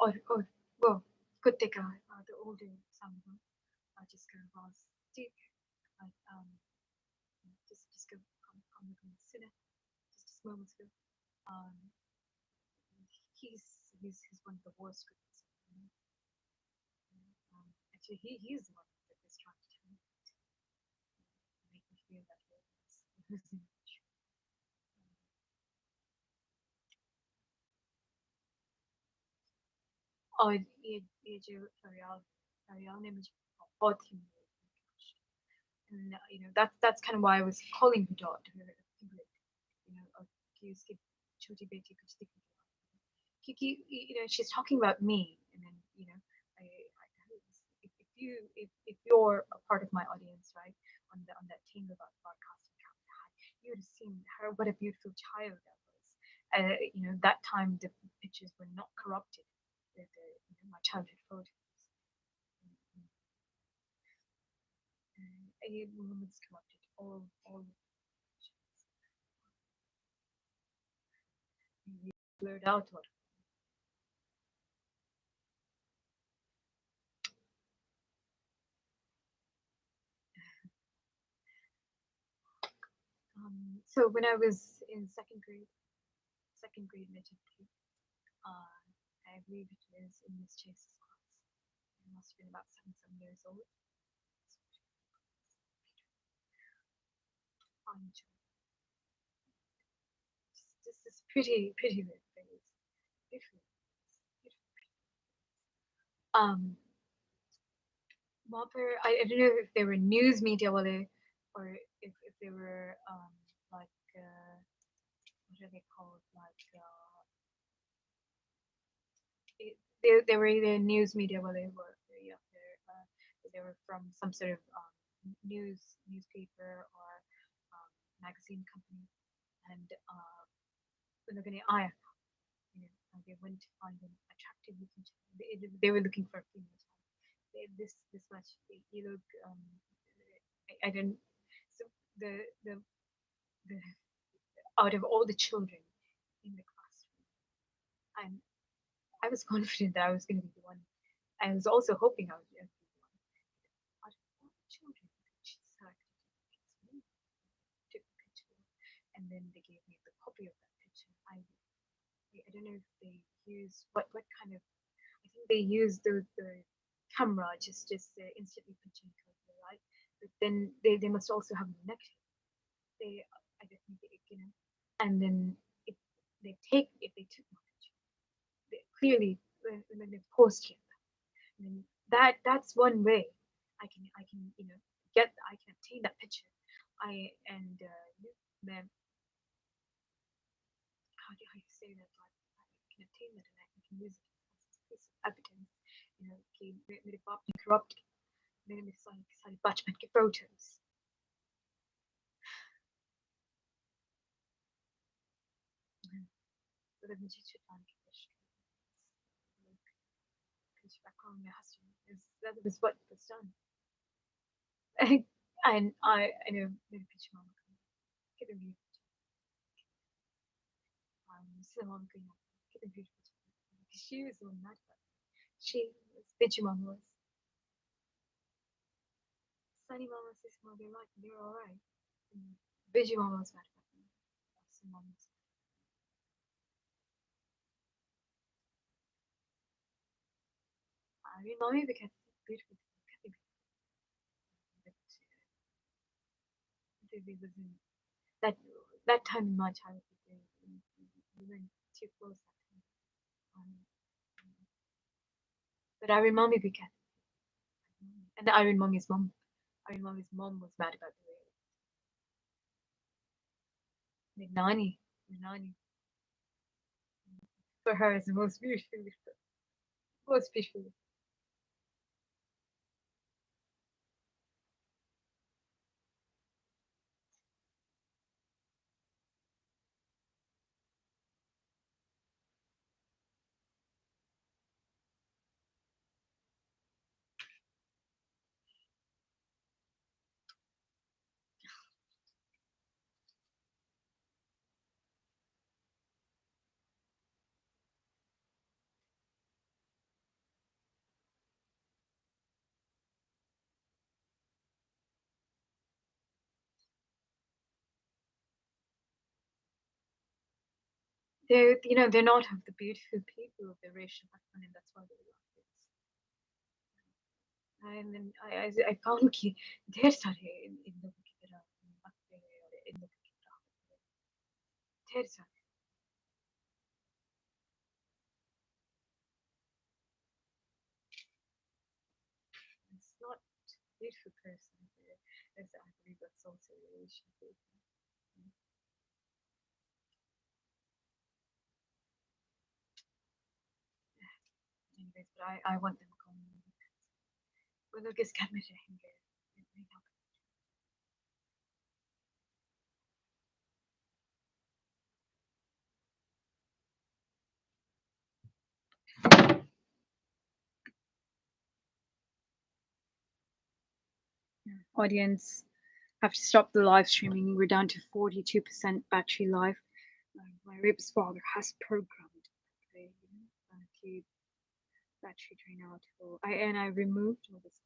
Or well, good thing the older son I just go was deep. I just go on the sinner just moments ago. Um, he's one of the worst critics. Actually, he's the one that is trying to tell me to make me feel that way. और ये जो फरियाल ने मुझे बहुत ही and that's kind of why I was calling her daughter कि उसकी छोटी बेटी कुछ दिख क्योंकि she's talking about me and then I if you're a part of my audience, right, on that Tango about broadcasting, you would have seen her, what a beautiful child that was. That time the pictures were not corrupted. My childhood photos. A woman's corrupted all blurred out what. So when I was in second grade midterm, I believe it was in Miss Chase's class. I must have been about 7 years old. Just this pretty little face. Beautiful. I don't know if they were news media or if they were like what are they called, like they were either news media or they were from some sort of newspaper or magazine company, and looking at they went to find an attractive looking child. They were looking for a female child. This much you look I didn't so the out of all the children in the classroom, and I was confident that I was going to be the one. I was also hoping I would be the one. Out of all the children that she selected, then they gave me the copy of that picture. I don't know if they use what kind of. I think they use the camera just instantly pinching color, right? But then they must also have the negative. I don't think and then if they took my picture, they clearly when they post it, then that's one way I can I can obtain that picture. Then how you say that, like I can obtain that and I can use it as a piece of evidence, कि मेरे बाप ने corrupt मेरे सारी बचपन के photos. मतलब मुझे छुपाने की कोशिश pinch back on my husband. That was what was done. And I know maybe pinch mom get a view. So mom going get a view. She was the one mad about it. She was pinch mom was. Sunny mama says mom they're like they're alright. Vigi mama was mad about it. So mom was. I mean mommy because it's beautiful. It was in that time in my childhood, we went too close that time. But Irene mommy became, and Irene mommy's mom was mad about the way. Nani, for her is the most beautiful, most beautiful. They're not of the beautiful people of the racial background, and that's why they love it. And then I found कि ढेर सारे इन लोगों की तरह लगते हैं और इन लोगों की तरह ढेर सारे. It's not a beautiful person. As I believe that's also a relation thing. Anyways, but I want them gone. वो लोग इस घर में रहेंगे. Audience, have to stop the live streaming. We're down to 42% battery life. My rapist father has programmed the battery drain out. And I removed all this.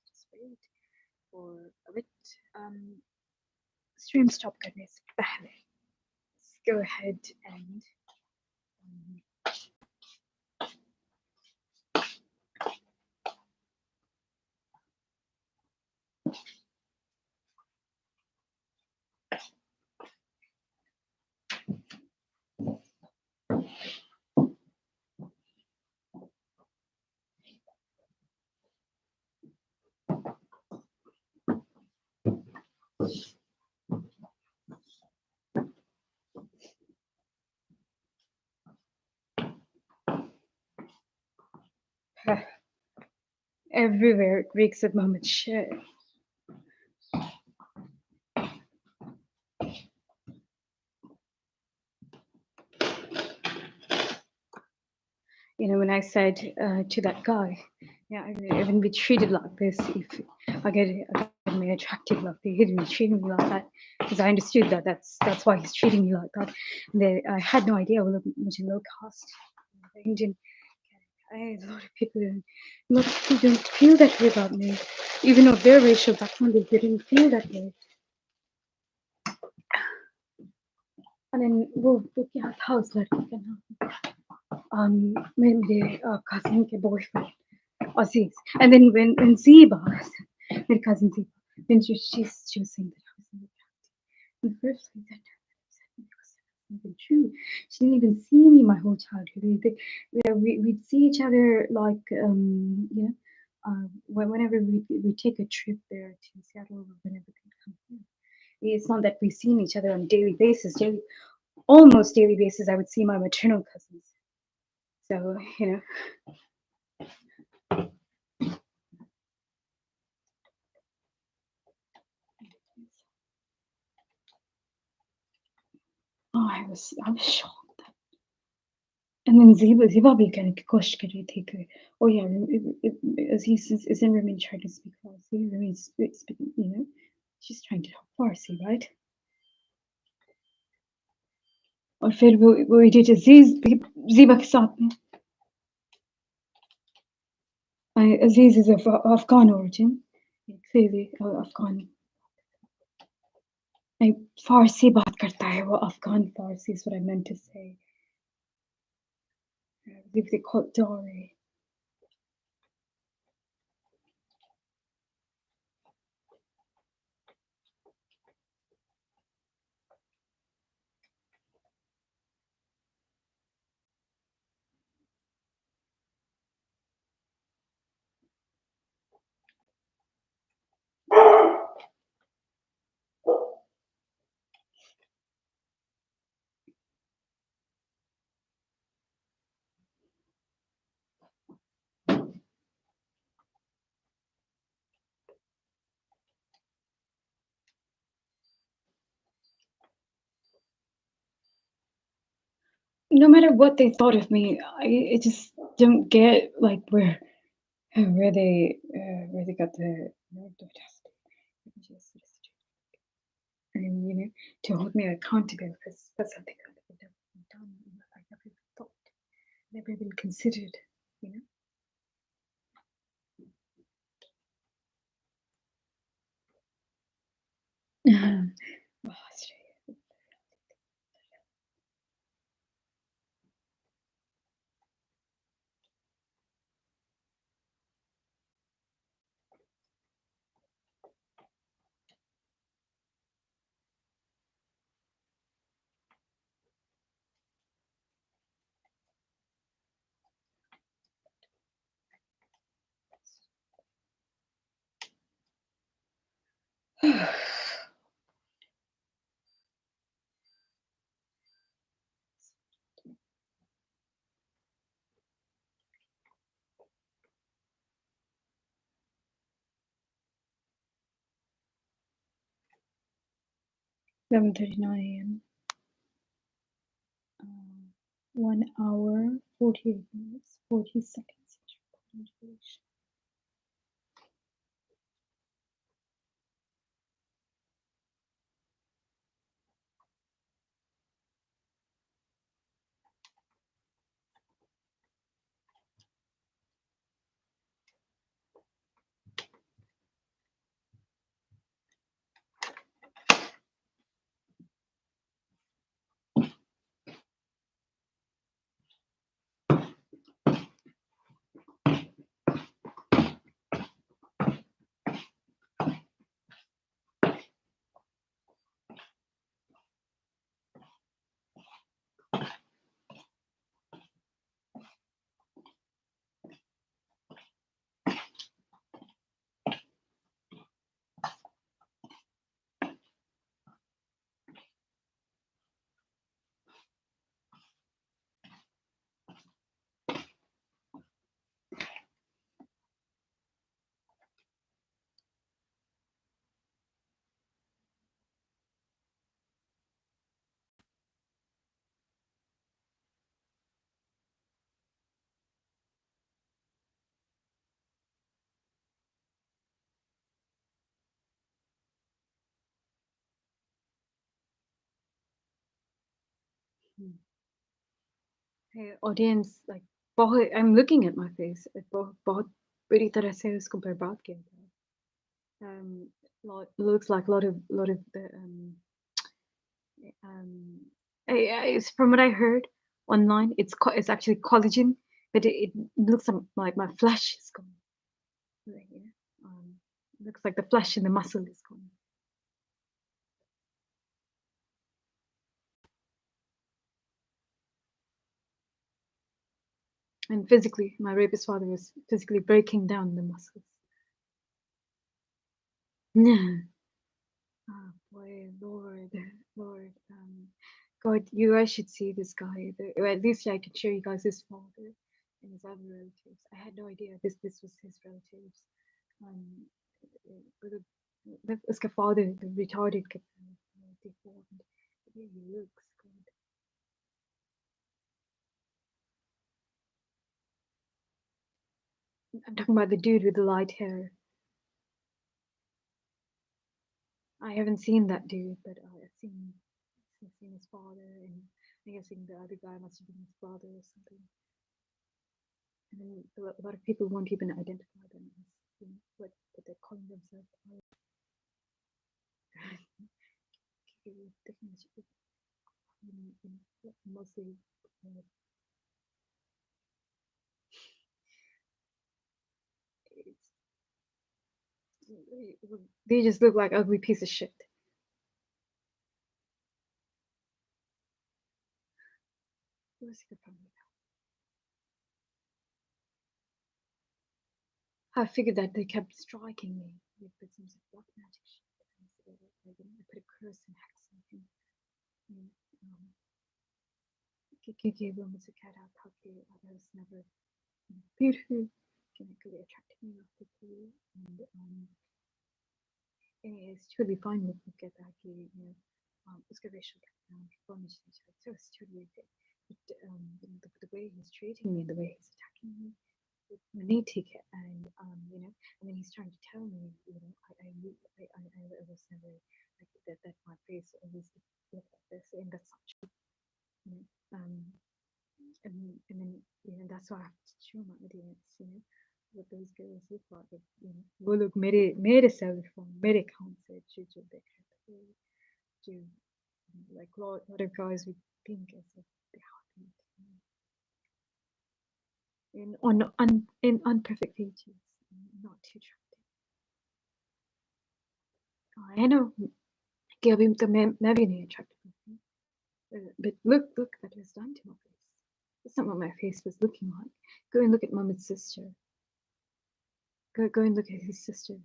Just wait for a bit. Stream stop करने से पहले. Let's go ahead and everywhere it reeks of moment shit. When I said to that guy, yeah, I wouldn't be treated like this if I get me attractive like they didn't treat me like that, because I understood that that's why he's treating me like that. I had no idea. Well, much low cost Indian A lot of people don't feel that way about me. Even of their racial background, they didn't feel that way. And then वो क्या था उस लड़के का नाम मेरे cousin के boyfriend Aziz. And then when Zeba, my cousin Zeba, then she was saying that I was in the captain. In the first place, that wasn't even true. She didn't even see me my whole childhood. We'd see each other like whenever we take a trip there to Seattle or whenever we come here. It's not that we've seen each other on a daily basis. Almost daily basis, I would see my maternal cousins. So I was shocked. And then Ziba भी कहने की कोशिश कर रही थी कि oh yeah, Aziz isn't Remy trying to speak Farsi. Remy speaking, she's trying to talk Farsi, right? और फिर वो idiot Aziz Ziba के साथ में. Aziz is of Afghan origin, clearly Afghan. Farsi बात करता है वो Afghan Farsi is what I meant to say. They call it Dari. No matter what they thought of me, I just don't get like where they got the audacity and to hold me accountable for something I never done, I never even thought, never even considered, Well, Australia. $7:39 a.m. 1 hour, 48 minutes, 40 seconds. Hey, audience, like I'm looking at my face. बहुत बुरी तरह से उसको बर्बाद किया था. Looks like a lot of the it's from what I heard online. It's actually collagen, but it looks like my flesh is gone. Looks like the flesh and the muscle is gone. And physically, my rapist father was physically breaking down the muscles. Oh boy, Lord. God, you guys should see this guy. Or at least I can show you guys his father and his other relatives. I had no idea this was his relatives. उसका father, the retarded kid, deformed. Yeah, he looks good. I'm talking about the dude with the light hair. I haven't seen that dude, but I've seen his father, and I'm guessing the other guy must have been his brother or something. And then a lot of people won't even identify them as what they're calling themselves. Mostly. They just look like ugly piece of shit. I figured that they kept striking me with some black magic shit. I put a curse and hex on him. I was never beautiful, genetically attracted me optically, and it's totally fine with get that उसका racial background, so it's totally okay. But the way he's treating me, the way he's attacking me, magnetic, and and then he's trying to tell me, I was never like that my face always looked like this, and that's not true. And then that's why I have to show my audience, what those girls look like. वो लोग मेरे self form, मेरे count से जो देख रहे थे, जो like a lot of guys would think as if they're hot, in unperfect features, not too attractive. I know कि अभी तो मैं भी नहीं attractive, but look that was done to my face. That's not what my face was looking like. Go and look at Muhammad's sister. Go and look at his sisters.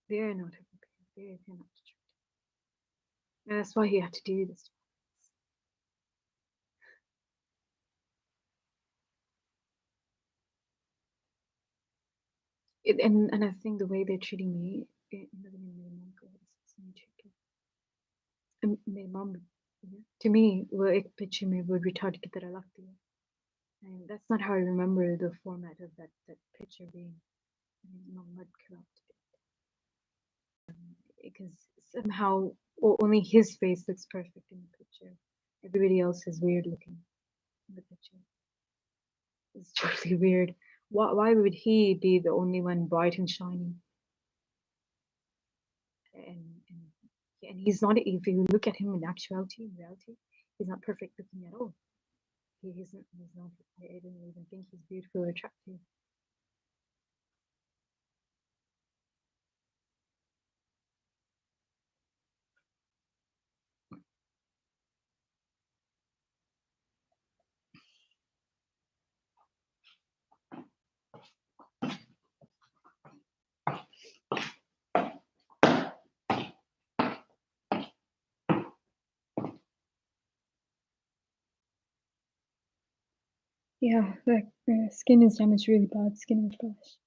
They're not appropriate. They're not attractive. And that's why he had to do this. And I think the way they're treating me, my mom, to me, वो एक picture में वो retarded की तरह लगती है. And that's not how I remember the format of that picture being. Muhammad corrupted it. Because somehow only his face looks perfect in the picture. Everybody else is weird looking in the picture. It's totally weird. Why would he be the only one bright and shiny? And he's not. If you look at him in actuality, in reality, he's not perfect looking at all. He's not. I don't even think he's beautiful or attractive. Yeah, like skin is damaged really bad, skin and flesh.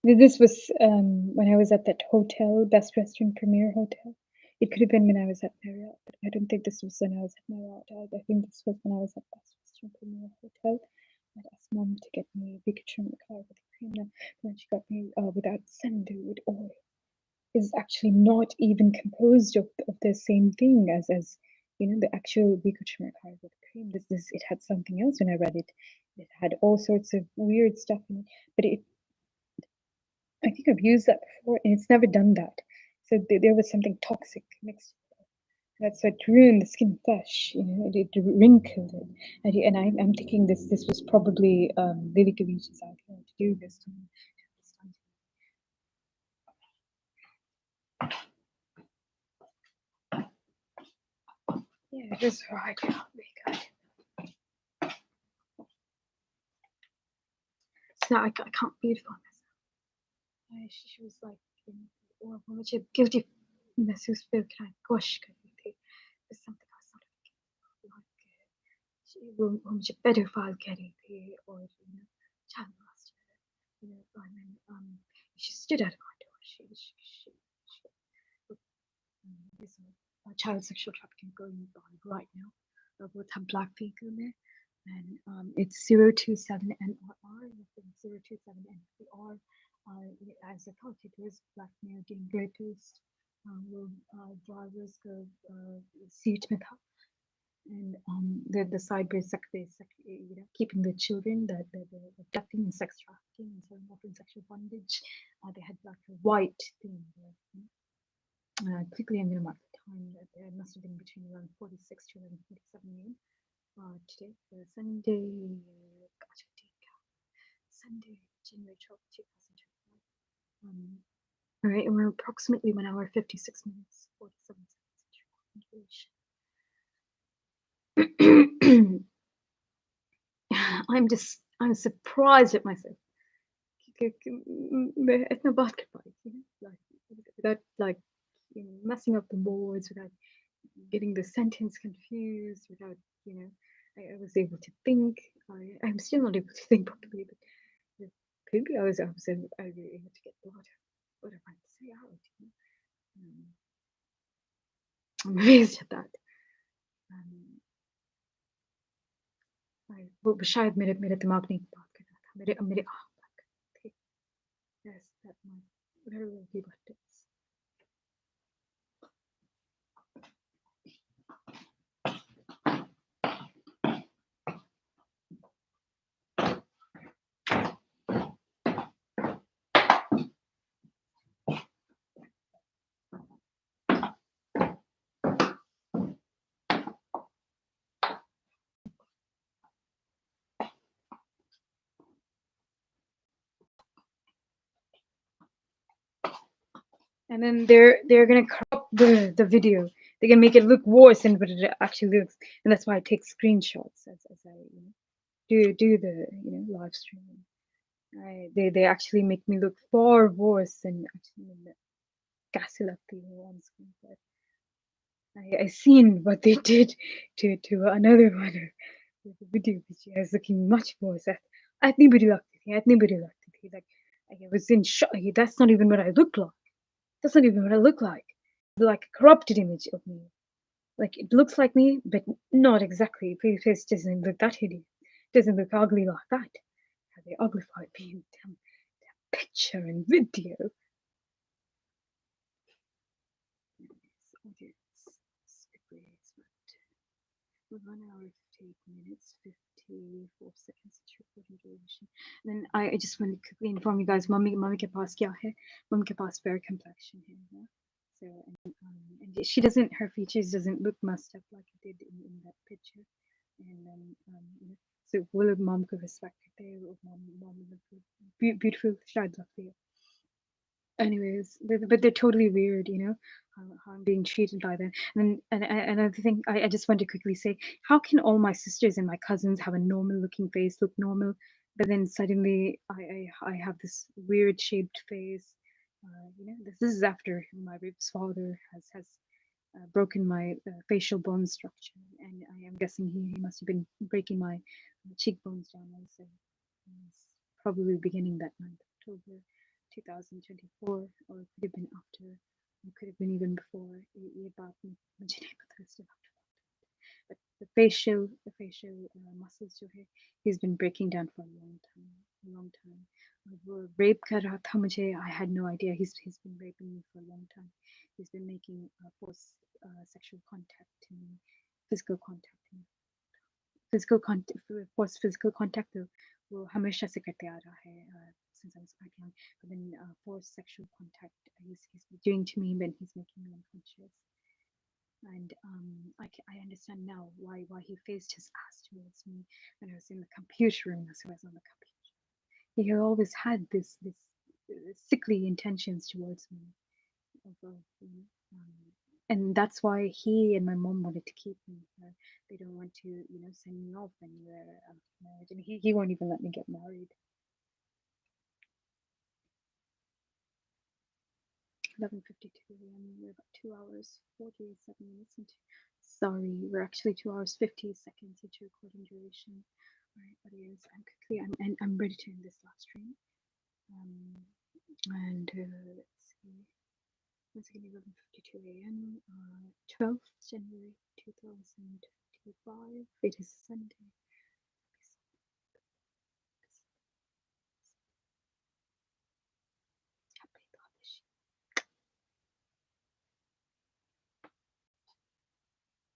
This was when I was at that hotel, Best Western Premier Hotel. It could have been when I was at Marriott, but I don't think this was when I was at Marriott. I think this was when I was at Best Western Premier Hotel. I asked Mom to get me a big trim car with a cream, and then she got me without sandalwood oil. Is actually not even composed of the same thing as you know, the actual Biko turmeric hard with cream. This it had something else when I read it. It had all sorts of weird stuff in it, but I think I've used that before, and it's never done that. So there was something toxic mixed. That's what ruined the skin flesh. You know, it wrinkled it, and I'm thinking this was probably Lily Gavich's idea to do this to me. Yeah, it was right. Very good. So I can't beautify myself. She was like, or मुझे guilty महसूस feel कर कोशिश कर रही थी. There's something I was sort of like वो मुझे pedophile कह रही थी, or child molester. And then she stood out of my door. There's a child sexual trafficking going on right now. Both have black vehicle there, and it's 027 NRR, 027 NPR. As I thought, it was black male being rapist. Will drivers go seat में था, and the cyber keeping the children, the abducting and sex trafficking and selling offering sexual bondage. They had like a white thing there. Quickly, I'm going to mark the time. It must have been between 11:46 to 11:47 a.m. Today, Sunday, Sunday, January 12th, 2025. All right, and we're approximately 1 hour, 56 minutes, 47 seconds. I'm surprised at myself. Without like messing up the boards, without getting the sentence confused, without I was able to think. I'm still not able to think properly, but maybe I was able to get what I want to say out. I'm amazed at that. वो शायद मेरे दिमाग ने बात कर रहा था, मेरे थे. Yes, that might very well be what it is. And then they're gonna crop the video. They can make it look worse than what it actually looks, and that's why I take screenshots as I do the live streaming. They actually make me look far worse than actually in the Gasilati on screen. But I seen what they did to another one with the video, which is looking much worse. इतनी बुरी लगती थी. Like I was in shock. That's not even what I look like. That's not even what I look like. Like a corrupted image of me. Like it looks like me, but not exactly. Face doesn't look that hideous. Doesn't look ugly like that. How they uglified me in damn picture and video. It's 1 hour 58 minutes 54 seconds recording duration. And then I just want to quickly inform you guys, mummy के पास क्या है? Mummy के पास fair complexion है. So and she doesn't, her features doesn't look messed up like it did in that picture. And then so वो लोग mom को respect करते हैं, mom beautiful शायद लगती है. Anyways, but they're totally weird, how I'm being treated by them. And another thing, I just want to quickly say, how can all my sisters and my cousins have a normal looking face, look normal, but then suddenly I have this weird shaped face? This is after my rapist father has broken my facial bone structure, and I am guessing he must have been breaking my cheekbones down also. Probably beginning that month, October 2024, or it could have been after, it could have been even before. But the facial muscles he's been breaking down for a long time. Rape kar raha tha mujhe, I had no idea. He's been raping me for a long time. He's been making forced sexual contact to me physical contact. Physical contact, forced physical contact तो वो हमेशा से करते आ रहा है since I was quite young. But then forced sexual contact he's doing to me when he's making me unconscious. And I understand now why he faced his ass towards me when I was in the computer room as I was on the computer. He had always had this sickly intentions towards me. And that's why he and my mom wanted to keep me. They don't want to, send me off anywhere after marriage. And he won't even let me get married. 11:52 a.m. We're about 2 hours 47 minutes into. Sorry, we're actually 2 hours 50 seconds into recording duration. All right, audience, I'm ready to end this last stream. And let's see. Once again, 11:52 a.m. 12th January 2025. It is Sunday.